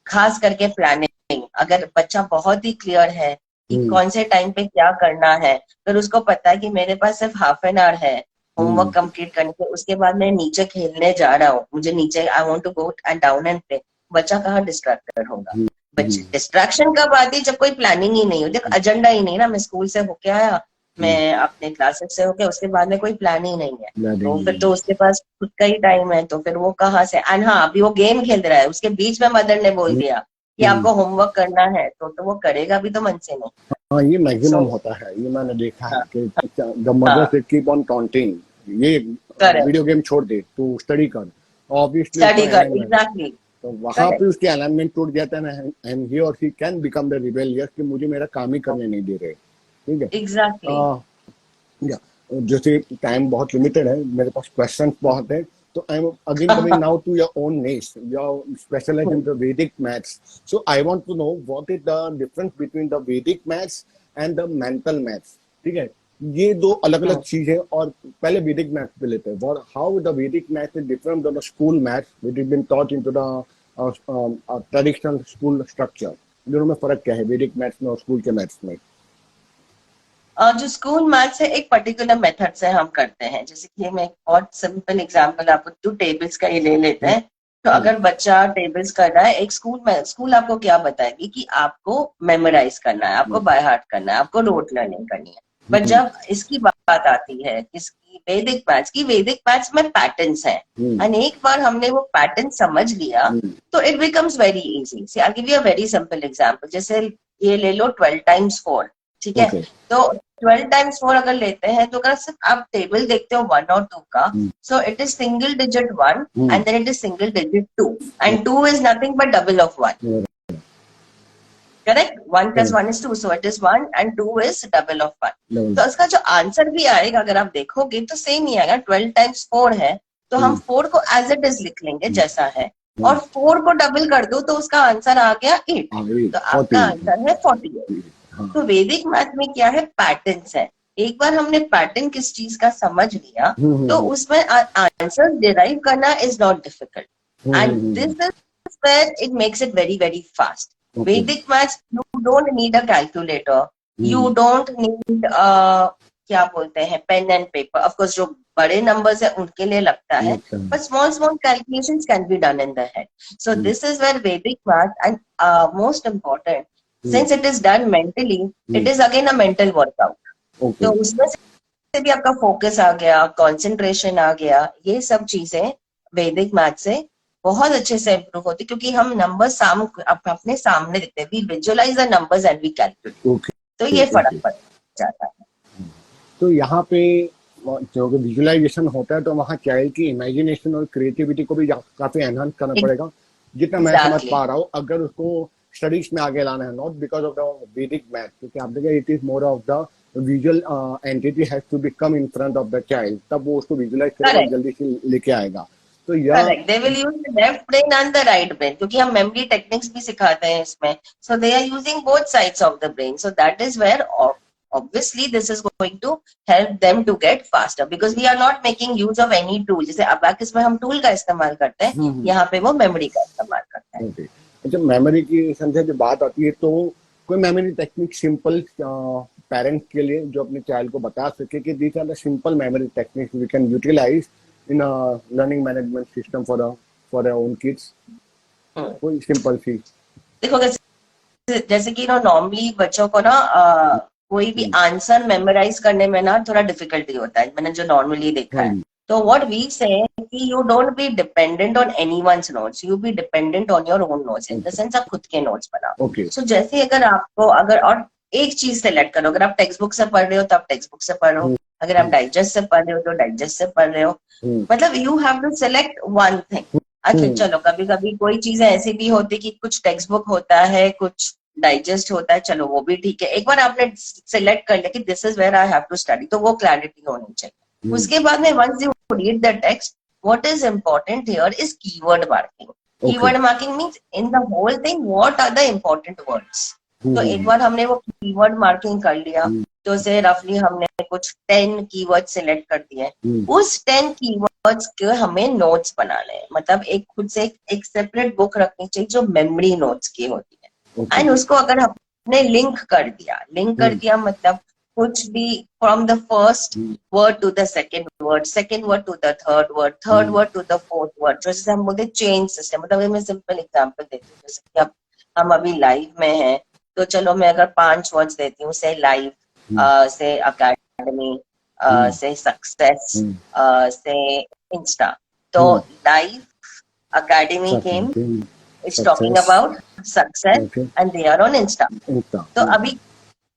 खास करके प्लानिंग. अगर बच्चा बहुत ही क्लियर है कि कौन से टाइम पे क्या करना है, फिर उसको पता है कि मेरे पास सिर्फ हाफ एन आवर है होमवर्क कंप्लीट करने के, उसके बाद मैं नीचे खेलने जा रहा हूँ, मुझे नीचे, I want to go and down and play. बच्चा कहाँ डिस्ट्रैक्टेड होगा? बच्चे डिस्ट्रैक्शन कब आती है? जब कोई प्लानिंग ही नहीं हो. देख, एजेंडा ही नहीं ना, मैं स्कूल से होके आया, मैं अपने क्लासेस से होके, उसके बाद में कोई प्लान ही नहीं है, तो फिर तो उसके पास खुद का ही टाइम है, तो फिर वो कहाँ से. एंड हाँ, अभी वो गेम खेल रहा है, उसके बीच में मदर ने बोल दिया कि आपको होमवर्क करना है, तो वो करेगा भी तो मन से नहीं. हाँ, ये मैक्सिमम होता है, ये मैंने देखा है कि द मदर से कीप ऑन काउंटिंग, ये वीडियो गेम छोड़ दे, तू स्टडी कर, ऑब्वियसली स्टडी कर. एग्जैक्टली. तो वहां पे उसके अलाइनमेंट टूट जाता है, एंड ही और she can become the rebellious कि मुझे मेरा काम ही करने नहीं दे रहे. ठीक है. एग्जैक्टली. जैसे टाइम बहुत लिमिटेड है, मेरे पास क्वेश्चंस बहुत है, so I'm again coming now to your own niche. You're specialized in the Vedic maths. So I want to know what is the difference between the Vedic maths and the mental maths. ठीक है, ये दो अलग अलग चीज है. और पहले वैदिक मैथ्स पे लेते हैं. How the Vedic maths is different from the school maths which is been taught into the traditional school structure. दोनों में फर्क क्या है, वैदिक मैथ्स में और स्कूल के मैथ्स में? जो स्कूल मैथ्स है, एक पर्टिकुलर मेथड से हम करते हैं. जैसे कि मैं एक बहुत सिंपल एग्जांपल आपको, जो टेबल्स का ही ले लेते हैं. तो अगर बच्चा टेबल्स कर रहा है, एक स्कूल आपको क्या बताएगी कि आपको मेमोराइज करना है, आपको बाय हार्ट करना है, आपको रोट लर्निंग करनी है. बट जब इसकी बात आती है किसकी, वैदिक मैथ्स में पैटर्न्स हैं, एंड एक बार हमने वो पैटर्न समझ लिया तो it becomes very easy. See I give you a very simple example. जैसे ये ले लो 12 times 4. ठीक है, तो 12 times 4 अगर लेते हैं, तो अगर सिर्फ आप टेबल देखते हो 1 और 2 का, so it is single digit 1 and then it is single digit 2, and 2 is nothing but double of 1. Correct. 1 plus 1 is 2, so it is 1 and 2 is double of 1. तो इसका जो आंसर भी आएगा, अगर आप देखोगे तो सेम ही आएगा. 12 times 4 है, तो हम 4 को एज इट इज लिख लेंगे जैसा है, और 4 को डबल कर दो तो उसका आंसर आ गया 8. तो आपका आंसर है 48. तो वैदिक मैथ में क्या है, पैटर्न्स है. एक बार हमने पैटर्न किस चीज का समझ लिया, तो उसमें आंसर डिराइव करना is not difficult, and this is where it makes it very very fast. Vedic maths, you don't need a calculator, you don't need क्या बोलते हैं, pen and paper. Of course जो बड़े नंबर्स है उनके लिए लगता है, but small calculations can be done in the head. So this is where Vedic math, and most important, since it is done mentally, it is again a mental workout. तो उसमें से भी आपका फोकस आ गया, कंसंट्रेशन आ गया. ये सब चीजें वैदिक मैथ से बहुत अच्छे से इम्प्रूव होती, क्योंकि हम नंबर्स अपने सामने देखते हैं. We visualize the numbers and we calculate. तो ये फर्क पड़ जाता है. तो यहाँ पे जो विजुअलाइजेशन होता है, तो वहाँ चाइल्ड की इमेजिनेशन और क्रिएटिविटी को भी काफी एनहांस करना पड़ेगा, जितना मैं समझ पा रहा हूँ, अगर उसको स्टडीज में आगे लाना है. Not because of the Vedic math, क्योंकि आप देखिए it is more of the visual entity has to be come in front of the child, तब वो उसको विजुअलाइज करके जल्दी से लेके आएगा. तो Correct. They will use the left brain and the right brain, क्योंकि हम memory techniques भी सिखाते हैं इसमें. So they are using both sides of the brain. So that is where obviously this is going to help them to get faster because we are not making use of any tool. जैसे abacus में हम tool का इस्तेमाल करते हैं, यहाँ पे वो मेमोरी का इस्तेमाल करते हैं। Okay. अच्छा, मेमोरी की संख्या जब बात आती है तो कोई मेमोरी टेक्निक सिंपल पेरेंट्स के लिए जो अपने चाइल्ड को बता सके कि these are the simple memory techniques we can utilize in learning management system for our own kids, कोई सिंपल सी। देखो जैसे कि नॉर्मली बच्चों को ना कोई भी आंसर मेमोराइज करने में ना थोड़ा डिफिकल्टी होता है, मैंने जो नॉर्मली देखा है। तो व्हाट वी से कि you don't be dependent on anyone's notes, you be dependent on your own notes, in the sense आप खुद के नोट्स बनाओ। सो जैसे अगर आपको और एक चीज सेलेक्ट करो, अगर आप टेक्स्ट बुक से पढ़ रहे हो तो आप टेक्स्ट बुक से पढ़ रहे हो, अगर आप डाइजेस्ट से पढ़ रहे हो तो डाइजेस्ट से पढ़ रहे हो, मतलब you have to select one thing. अच्छा चलो, कभी कभी कोई चीजें ऐसी भी होती कि कुछ टेक्स्ट बुक होता है, कुछ डाइजेस्ट होता है, चलो वो भी ठीक है। एक बार आपने सिलेक्ट कर लिया कि this is where I have to study, तो वो क्लैरिटी होनी चाहिए। उसके बाद में once you read the text, what is important here is keyword marking. Keyword marking means in the whole thing what are the important words. तो एक बार हमने वो कीवर्ड मार्किंग कर लिया, तो से रफली हमने कुछ 10 कीवर्ड सिलेक्ट कर दिए। उस 10 कीवर्ड्स के हमें नोट्स बनाने हैं, मतलब एक खुद से एक सेपरेट बुक रखनी चाहिए जो मेमोरी नोट्स की होती है। एंड उसको अगर हमने लिंक कर दिया मतलब कुछ भी from the first word to the second word to the third word to the fourth word, जैसे हम बोलते चेन सिस्टम। मतलब मैं सिंपल एग्जाम्पल देती हूँ, जैसे कि अब हम अभी लाइव में हैं, तो चलो मैं अगर 5 वर्ड्स देती हूँ, से लाइव, से अकेडमी, से सक्सेस, से इंस्टा। तो live academy came, it's talking about success and they are on Insta. तो अभी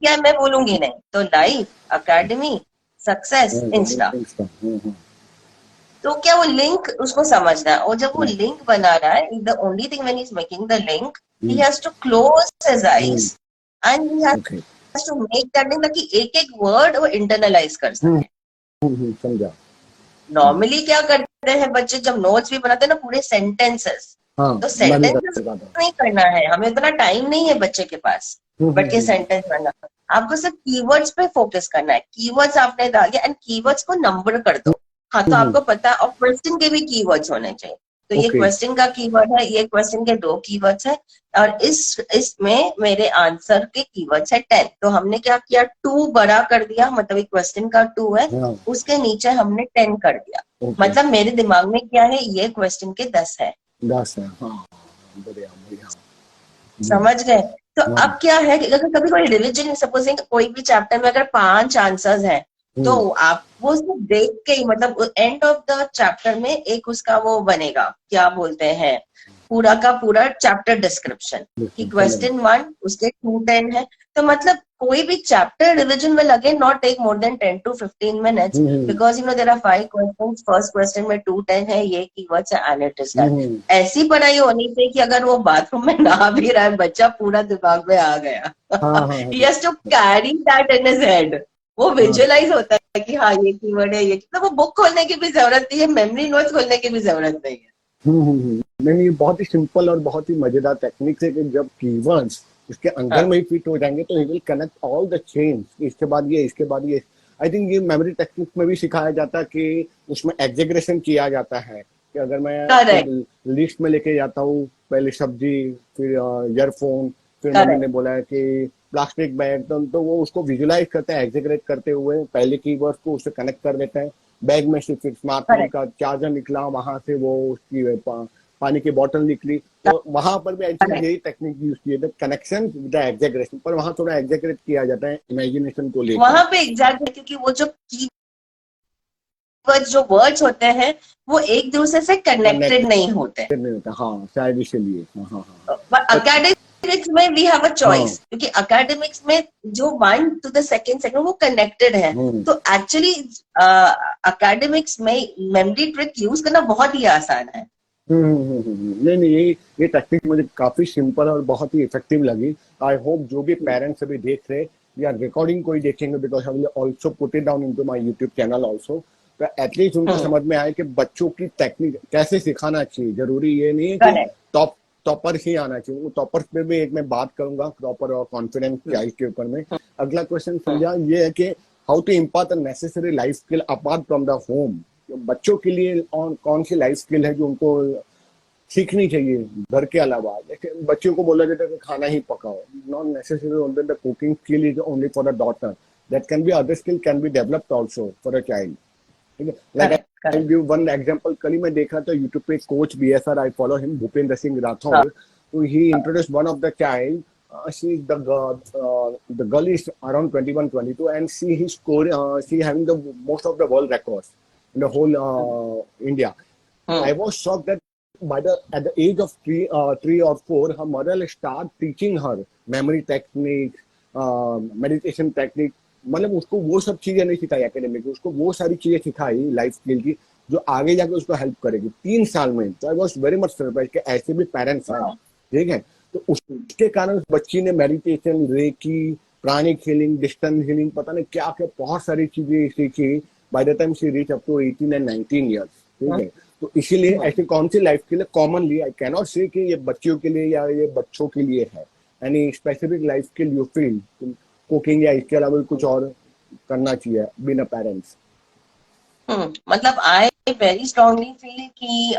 क्या मैं बोलूंगी नहीं, तो लाइव अकेडमी सक्सेस इंस्टा। तो क्या वो लिंक उसको समझना है, और जब वो लिंक बना रहा है, the only thing when he is making the link, he has to close his eyes and he has to make that link, ताकि एक एक वर्ड वो इंटरनलाइज कर सके। समझा। नॉर्मली क्या करते हैं बच्चे, जब नोट्स भी बनाते हैं ना पूरे सेंटेंसेस, तो सेंटेंसेस नहीं करना है, हमें उतना टाइम नहीं है बच्चे के पास बट के सेंटेंस बनना। आपको सिर्फ कीवर्ड्स पे फोकस करना है। कीवर्ड्स आपने डाल दिया एंड कीवर्ड्स को नंबर कर दो। हाँ, तो आपको पता है, और क्वेश्चन के भी कीवर्ड्स होने चाहिए। तो ये क्वेश्चन का कीवर्ड है, ये क्वेश्चन के 2 कीवर्ड्स है, और इसमें मेरे आंसर के कीवर्ड्स है 10। तो हमने क्या किया, 2 बड़ा कर दिया, मतलब एक क्वेश्चन का 2 है, उसके नीचे हमने 10 कर दिया। मतलब मेरे दिमाग में क्या है, ये क्वेश्चन के 10 है। 10 है, हाँ, बढ़िया। समझ गए? तो अब क्या है कि अगर कभी कोई रिविजन, सपोजिंग कोई भी चैप्टर में अगर 5 आंसर्स हैं, तो आप वो सिर्फ देख के ही, मतलब एंड ऑफ द चैप्टर में एक उसका वो बनेगा, क्या बोलते हैं, पूरा का पूरा चैप्टर डिस्क्रिप्शन कि क्वेश्चन 1 उसके 2 10 है। तो मतलब कोई भी चैप्टर रिविजन में लगे not take more than 10 to 15 minutes, because there are 5 questions, first question में 2 10 है, ये कीवर्ड्स है एंड इट इज डन। ऐसी पढ़ाई होनी चाहिए कि अगर वो बाथरूम में नहा भी रहा है, बच्चा पूरा दिमाग में आ गया। He has to carry that in his head. वो विजुअलाइज होता है कि हाँ ये कीवर्ड है, ये, तो वो बुक खोलने की भी जरूरत नहीं है, मेमोरी नोट्स खोलने की भी जरूरत नहीं है। नहीं, ये बहुत ही सिंपल और बहुत ही मजेदार टेक्निक है कि जब कीवर्ड्स इसके अंदर में ही फिट हो जाएंगे तो he will connect all the chains, इसके बाद ये। आई थिंक ये मेमोरी टेक्निक में भी सिखाया जाता है कि उसमें एग्जेगरेशन किया जाता है कि अगर मैं लिस्ट में लेके जाता हूँ, पहले सब्जी, फिर ईयरफोन, फिर मैंने बोला है कि प्लास्टिक बैग, तो वो उसको विजुलाइज करते हैं एग्जेगरेट करते हुए, पहले कीवर्ड को उससे कनेक्ट कर देते हैं। बैग में से फिर स्मार्टफोन का चार्जर निकला, वहां से वो उसकी पानी की बोतल निकली, तो वहां पर भी यही टेक्निक यूज की है, कनेक्शन विद द एग्जेगरेशन। पर वहां थोड़ा एग्जेगरेट किया जाता है इमेजिनेशन को लेकर वहां पे एग्जैक्टली, क्योंकि वो जो जो वर्ड्स होते हैं वो एक दूसरे से कनेक्टेड नहीं होते। हाँ, शायद इसलिए। एकेडमिक्स में वी हैव अ चॉइस, क्योंकि एकेडमिक्स में जो 1 to the second वो कनेक्टेड है। तो एक्चुअली एकेडमिक्स में मेमोरी ट्रिक यूज करना बहुत ही आसान है। नहीं, ये टेक्निक मुझे काफी सिंपल और बहुत ही इफेक्टिव लगी। आई होप जो भी पेरेंट्स अभी देख रहे या रिकॉर्डिंग कोई देखेंगे, because I will also put it down into my YouTube channel also, तो एटलीस्ट उनको समझ में आए कि बच्चों की टेक्निक कैसे सिखाना चाहिए। जरूरी ये नहीं है कि टॉपर ही आना चाहिए, वो टॉपर पे भी एक मैं बात करूंगा, टॉपर और कॉन्फिडेंस चाइल्ड के ऊपर में, अगला क्वेश्चन संध्या ये है कि how to impart the necessary life skill apart from the home. बच्चों के लिए कौन सी लाइफ स्किल है जो उनको सीखनी चाहिए घर के अलावा। जैसे बच्चों को बोला जाता है कि खाना ही पकाओ, not necessary only the cooking skill is only for the daughter, that can be other skill can be developed also for a child. ठीक है, like I give one example. कल ही मैं देखा था यूट्यूब पे coach BSR, I follow him, Bhupendra Singh Rathore. तो he introduced one of the child, she is the girl is around 21 22 and she is scoring, she having the most of the world records in the whole India. I was shocked that at the age of 3 or 4 her mother start teaching her memory techniques, meditation technique। मतलब उसको वो सब चीजें नहीं सिखाई academic, उसको वो सारी चीजें सिखाई लाइफ स्किल की जो आगे जाके उसको हेल्प करेगी 3 साल में। तो I was very much surprise कि ऐसे भी पेरेंट्स हैं। ठीक है, तो उसके कारण बच्ची ने meditation, reiki, pranic healing, distance healing, पता नहीं क्या क्या बहुत सारी चीजें सीखी by the time she reach up to 18 and 19 years. ठीक है, तो इसीलिए ऐसी कौन सी लाइफ के लिए कॉमनली आई कैन नॉट से कि ये बच्चियों के लिए या ये बच्चों के लिए है। Any specific life skill you feel cooking या इसके अलावा कुछ और करना चाहिए बिना पेरेंट्स। मतलब आई वेरी स्ट्रांगली फील कि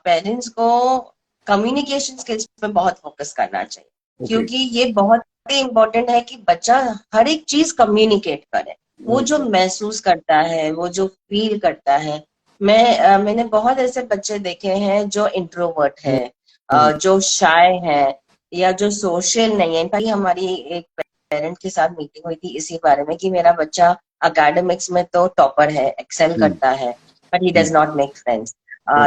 पेरेंट्स को कम्युनिकेशन स्किल्स पे बहुत फोकस करना चाहिए, क्योंकि ये बहुत ही इम्पोर्टेंट है कि बच्चा हर एक चीज कम्युनिकेट करे। वो जो महसूस करता है, वो जो फील करता है। मैंने बहुत ऐसे बच्चे देखे हैं जो इंट्रोवर्ट है, जो शाय है या जो सोशल नहीं है। इनफैक्ट हमारी एक पेरेंट के साथ मीटिंग हुई थी इसी बारे में कि मेरा बच्चा एकेडमिक्स में तो टॉपर है, एक्सेल करता है, but he does not make friends.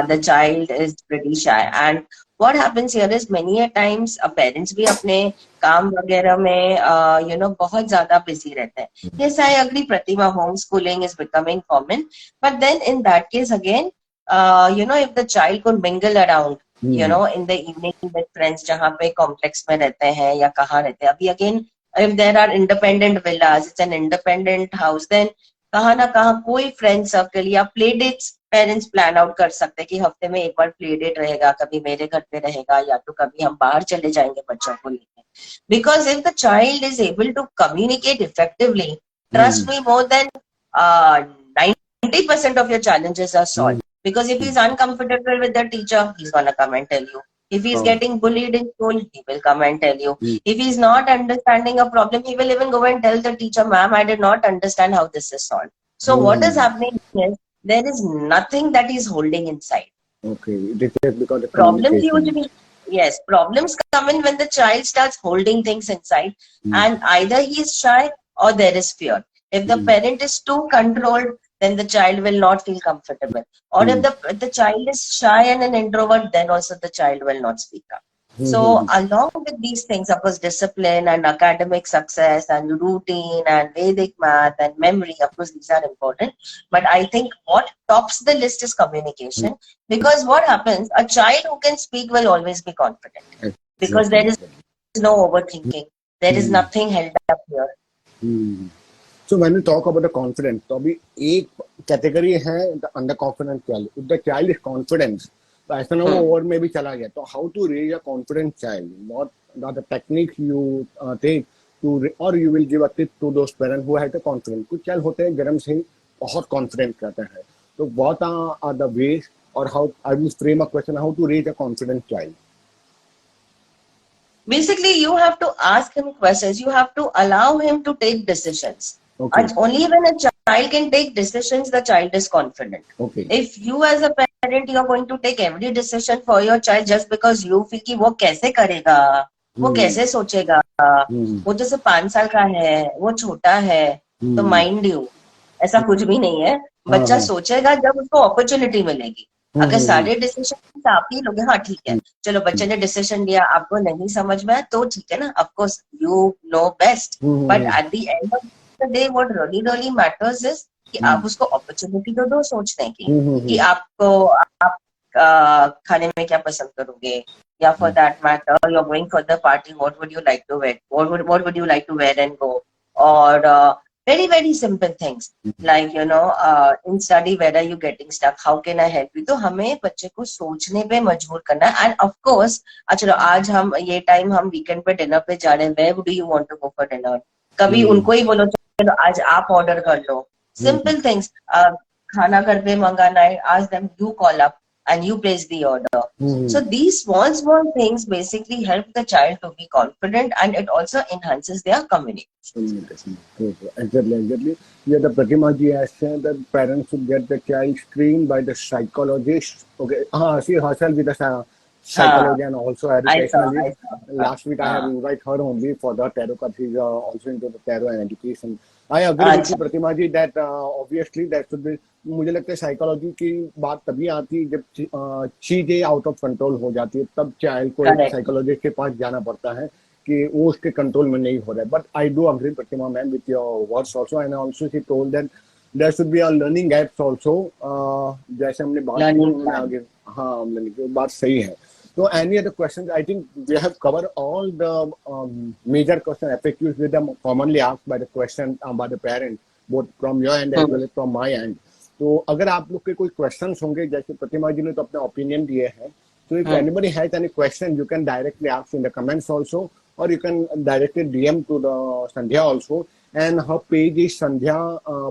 The child is pretty shy, and what happens here is many a times parents भी अपने काम वगैरह में बहुत ज्यादा busy रहते हैं। Yes, I agree, Pratima, homeschooling is becoming common, but then in that case again, if the child could mingle around, in the evening with friends जहाँ पे complex में रहते हैं या कहाँ रहते हैं। अभी again, if there are independent villas, it's an independent house, then कहाँ ना कहाँ कोई फ्रेंड सर्कल या play dates parents plan out कर सकते हैं कि हफ्ते में एक बार प्ले डेट रहेगा, कभी मेरे घर पे रहेगा या तो कभी हम बाहर चले जाएंगे बच्चों को लेकर। Because if the child is able to communicate effectively, trust me, more than 90% of your challenges are solved. Because if he's uncomfortable with the teacher, he's gonna come and tell you. If he's getting bullied in school, he will come and tell you. If he's not understanding a problem, he will even go and tell the teacher, ma'am, I did not understand how this is solved. So what is happening is there is nothing that he's holding inside. Okay, this is because of problems usually, yes, problems come in when the child starts holding things inside, and either he is shy or there is fear. If the parent is too controlled, then the child will not feel comfortable. Or if the child is shy and an introvert, then also the child will not speak up. So along with these things, of course, discipline and academic success and routine and Vedic math and memory, of course, these are important. But I think what tops the list is communication. Because what happens, a child who can speak will always be confident. Because there is no overthinking. There is nothing held up here. So when we talk about the confidence, तो अभी एक category है the underconfident child. If the child is confident, तो ऐसा ना वो और में भी चला गया। तो how to raise a confident child? Not the technique you take to, or you will give a tip to those parents who have the confidence. कुछ child होते हैं गरम से बहुत confident करते हैं। तो what are the ways, or how I will frame a question, how to raise a confident child? Basically, you have to ask him questions. You have to allow him to take decisions. Okay. And only when a child can take decisions, the child is confident. Okay. If you as a parent, you are going to take every decision for your child just because you feel कि वो कैसे करेगा, वो कैसे सोचेगा, वो जैसे 5 साल का है, वो छोटा है, तो माइंड यू ऐसा कुछ भी नहीं है। बच्चा सोचेगा जब उसको अपॉर्चुनिटी मिलेगी। अगर सारे डिसीजन आप ही लोगे, हाँ ठीक है, चलो बच्चे ने डिसीजन लिया, आपको नहीं समझ में आया तो ठीक है ना, of course you know best, but at the end of the day what really really matters is कि आप उसको अपॉर्चुनिटी तो दो सोचने की कि आप खाने में क्या पसंद करोगे, या for that matter you are going for the party, what would you like to wear, what would you like to wear and go, और very very simple things like in study where are you getting stuck, how can I help you. तो हमें बच्चे को सोचने पे मजबूर करना है। एंड ऑफ कोर्स चलो आज हम ये टाइम हम वीकेंड पे डिनर पे जा रहे हैं, where do you want to go for dinner, कभी उनको ही बोलो चलो आज आप ऑर्डर कर लो, सिंपल थिंग्स. खाना घर पे मंगाना है, ask them, you call up and you place the order. So these small things basically help the child to be confident, and it also enhances their communication. Exactly. Yeah, the Pratima ji has said that parents should get the child screened by the psychologist. Okay, she herself with a psychology and also I educationalist. saw. Last week I have invited her only for the tarot because she's also into the tarot and education. I agree with you, Pratima ji, that obviously that should be. मुझे लगता है psychology की बात तभी आती है जब चीजें आउट ऑफ कंट्रोल हो जाती है, तब चाइल्ड को एक साइकोलॉजिस्ट के पास जाना पड़ता है कि वो उसके कंट्रोल में नहीं हो रहा है. But I do agree Pratima ma'am with your words also, and also she told that there should be a learning apps also. जैसे हमने बात की उन्होंने आगे, हाँ लर्निंग की बात सही है. So any other questions? I think we have covered all the major question FAQs with them commonly asked by the question by the parent, both from your end as well as from my end. तो अगर आप लोग के कोई questions होंगे, जैसे प्रतिमा जी ने तो अपने ओपिनियन दिए हैं, तो if anybody has any question you can directly ask in the comments also, और you can directly DM to the Sandhya also, and her page is Sandhya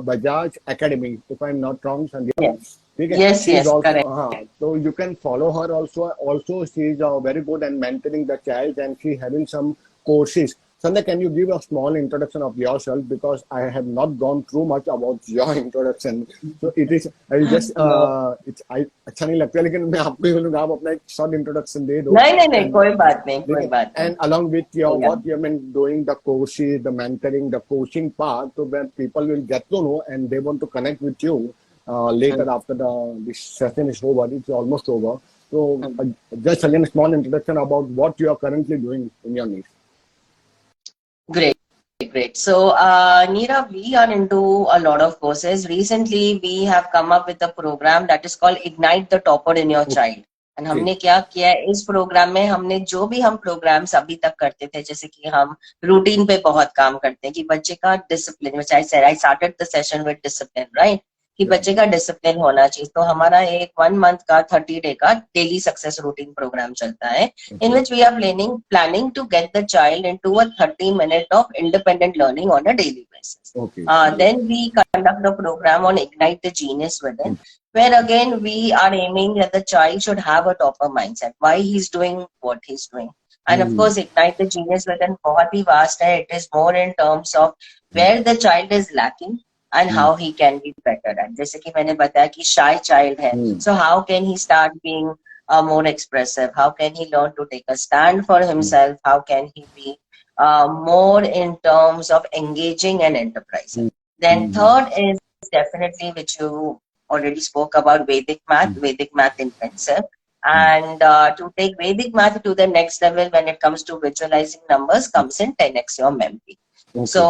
Bajaj Academy, if I am not wrong Sandhya. ठीक है, she is also, हाँ, तो you can follow her also she is very good and mentoring the child and she having some courses. Sandhya, can you give a small introduction of yourself, because I have not gone through much about your introduction. So it is, I just अच्छा नहीं लगता, लेकिन मैं आपको ही बोलूँगा, आप अपना एक short introduction दे दो. नहीं, कोई बात नहीं. And along with your what you have been doing, the courses, the mentoring, the coaching part, so that people will get to know and they want to connect with you later after this session is over. It's almost over. So just again a small introduction about what you are currently doing in your niche. Great. So, Nirav, we are into a lot of courses. Recently, we have come up with a program that is called Ignite the Topper in Your Child. And हमने क्या किया है इस programme में, हमने जो भी हम प्रोग्राम्स अभी तक करते थे, जैसे कि हम रूटीन पे बहुत काम करते हैं कि बच्चे का discipline, which I said, I started the session with discipline, right? कि बच्चे का डिसिप्लिन होना चाहिए. तो हमारा एक 1 month का 30 day का डेली सक्सेस रूटीन प्रोग्राम चलता है, in which we are planning to get the child into a 30-minute of independent learning on a daily basis. Then we conduct the program on Ignite the Genius Within, where again we are aiming that the child should have a topper mindset, why he's doing what he's doing. And of course, Ignite the Genius Within बहुत ही vast है. It is more in terms of where the child is lacking and how he can be better. And जैसे कि मैंने बताया कि shy child है, so how can he start being more expressive? How can he learn to take a stand for himself? How can he be more in terms of engaging and enterprising? Then third is definitely, which you already spoke about, Vedic math intensive. And to take Vedic math to the next level when it comes to visualizing numbers comes in 10x your memory. So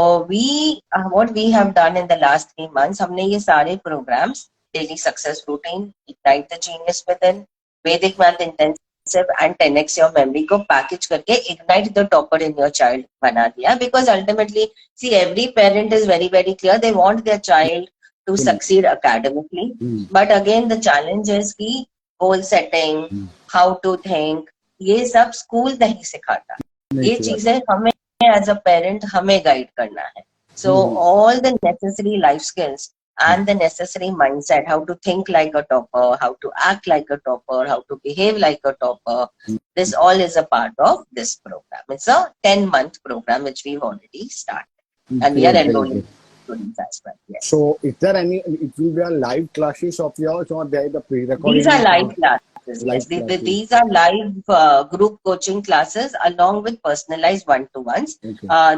what we have done in the last 3 months, हमने ये सारे programs, daily success routine, Ignite the Genius Within, Vedic math intensive and 10x your memory को package करके Ignite the Topper in your child बना दिया. Because ultimately, see, every parent is very clear, they want their child to succeed academically. But again, the challenge is कि goal setting, how to think, ये सब school नहीं सिखाता. ये चीजें हमें as a parent हमें गाइड करना है. So all the necessary life skills and the necessary mindset, how to think like a topper, how to act like a topper, how to behave like a topper, this all is a part of this program. It's a 10-month program which we've already started, and we are enrolling students as well. Yes. So is there any, it will be a live classes of yours, or there is a pre-recording? These are live classes. Yes, these are live group coaching classes along with personalized one-to-ones.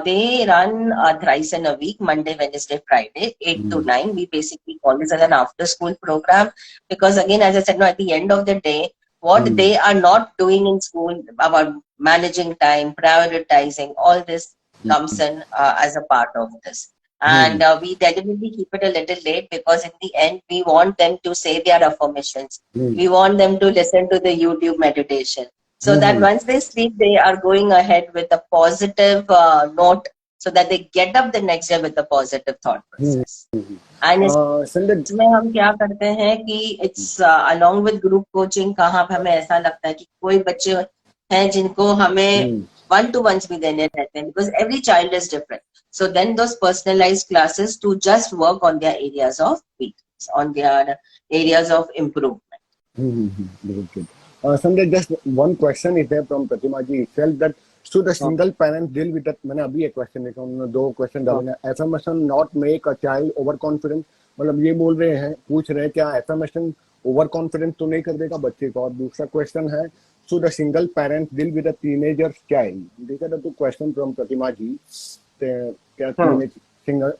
They run thrice in a week, Monday, Wednesday, Friday, 8 to 9. We basically call this as an after-school program because, again, as I said, at the end of the day, what they are not doing in school about managing time, prioritizing, all this comes in as a part of this. And we deliberately keep it a little late because in the end, we want them to say their affirmations. We want them to listen to the YouTube meditation. So that once they sleep, they are going ahead with a positive note so that they get up the next day with a positive thought process. And इसमें हम क्या करते हैं कि it's along with group coaching, कहाँ पे हमें ऐसा लगता है कि कोई बच्चे हैं जिनको हमें 1-to-ones भी देने रहते हैं, because every child is different. So then those personalized classes to just work on their areas of weakness, on their areas of improvement. Very good. Sanjay, just one question is there from Pratima ji itself, that should a single parent deal with that? मैंने अभी एक question देखा, उन्होंने 2 question डाले हैं. Affirmation not make a child overconfident. मतलब ये बोल रहे हैं, पूछ रहे हैं क्या affirmation overconfident तो नहीं कर देगा बच्चे को. और दूसरा क्वेश्चन है, should a single parent deal with a teenager child? These are the 2 questions from Pratima ji. क्या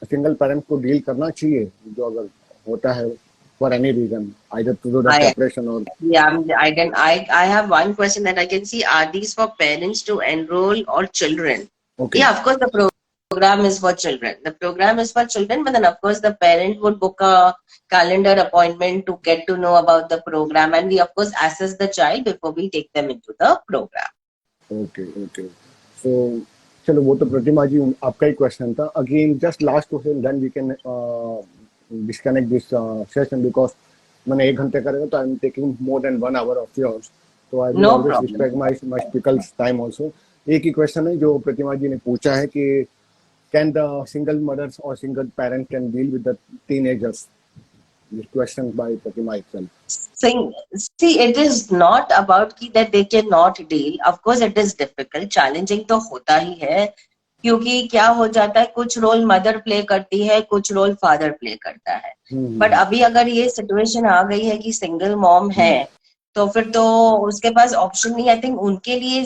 single parent को डील करना चाहिए जो अगर होता है for any reason, either to do the separation or... Yeah, I have one question that I can see. Are these for parents to enroll or children? Okay. Yeah, of course the program is for children. The program is for children, but then of course the parent would book a calendar appointment to get to know about the program, and we of course assess the child before we take them into the program. Okay. So, चलो वो तो प्रतिमा जी आपका ही question था. Again, just last question, then we can disconnect this session, because मैंने 1 घंटे करेगा तो I'm taking more than 1 hour of yours, so I will always respect my speaker's time also. एक ही क्वेश्चन है जो प्रतिमा जी ने पूछा है कि can the single mothers or single parent can deal with the teenagers? This question by Pratima itself. See, it is not about that they cannot deal. Of course, it is difficult, challenging तो होता ही है, क्योंकि क्या हो जाता है, कुछ role mother play करती है, कुछ रोल फादर प्ले करता है. बट अभी अगर ये सिचुएशन आ गई है कि सिंगल मॉम है, तो फिर तो उसके पास ऑप्शन नहीं. आई थिंक उनके लिए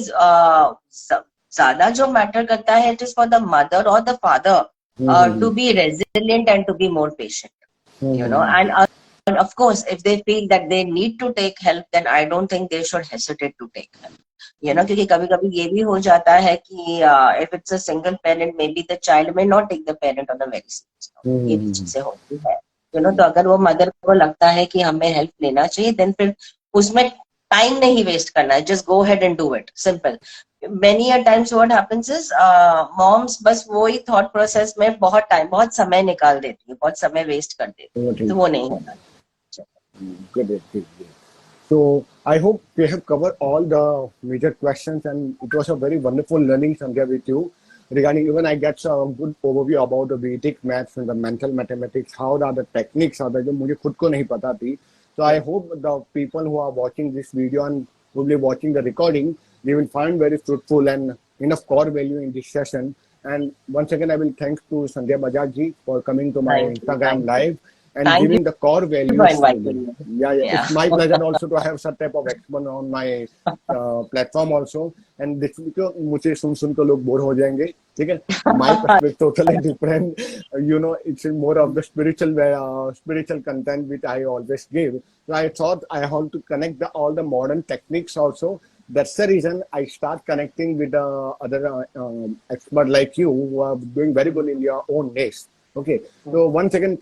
ज्यादा जो मैटर करता है, it is for the mother और the father to be resilient and to be more patient, you know. And of course, if they feel that they need to take help, then I don't think they should hesitate to take help, you know. क्योंकि कभी कभी ये भी हो जाता है कि if it's a single parent, maybe the child may not take the parent on a very serious note. ये भी चीजें होती है, you know. तो अगर वो मदर को लगता है कि हमें हेल्प लेना चाहिए, then फिर उसमें टाइम नहीं वेस्ट करना है, just go ahead and do it, simple. Many a times what happens is moms बस वो ही thought process में बहुत समय निकाल देती है, बहुत समय वेस्ट कर देती है, तो वो नहीं होना. Good. So I hope we have covered all the major questions, and it was a very wonderful learning, Sandhya, with you regarding, even I get a good overview about the Vedic maths and the mental mathematics, how are the techniques are जो मुझे खुद को नहीं पता थी. So I hope the people who are watching this video and will be watching the recording, they will find very fruitful and enough core value in this session. And once again, I will thank to Sandhya Bajaj ji for coming to my Instagram live and giving the core values. Yeah. It's my pleasure also to have such type of expert on my platform also. And this मुझे सुन तो लोग bore हो जाएंगे, ठीक है. My perspective totally different. You know, it's more of the spiritual content which I always give. So I thought I have to connect all the modern techniques also. That's the reason I start connecting with other experts like you who are doing very good in your own niche. Okay. So once again,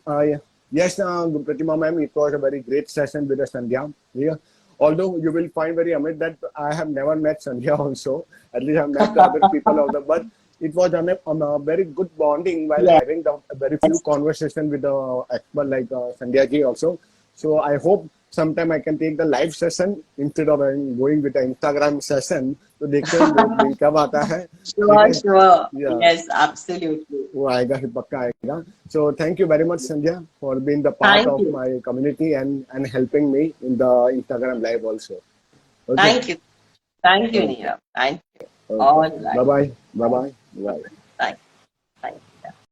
yes, Pratima ma'am, it was a very great session with Sandhya. Yeah. Although you will find very amazed that I have never met Sandhya also. At least I have met the other people of the, but it was a very good bonding while having the very few conversation with the expert like Sandhya ji also. So I hope sometime I can take the live session instead of going with the Instagram session. So देखते हैं दिन कब आता है. Sure. Yeah. Yes, absolutely. वो आएगा ही पक्का आएगा. So thank you very much, Sandhya, for being the part of my community and helping me in the Instagram live also. Okay. Thank you, Nirav. Thank you. Okay. All right. Bye. Bye.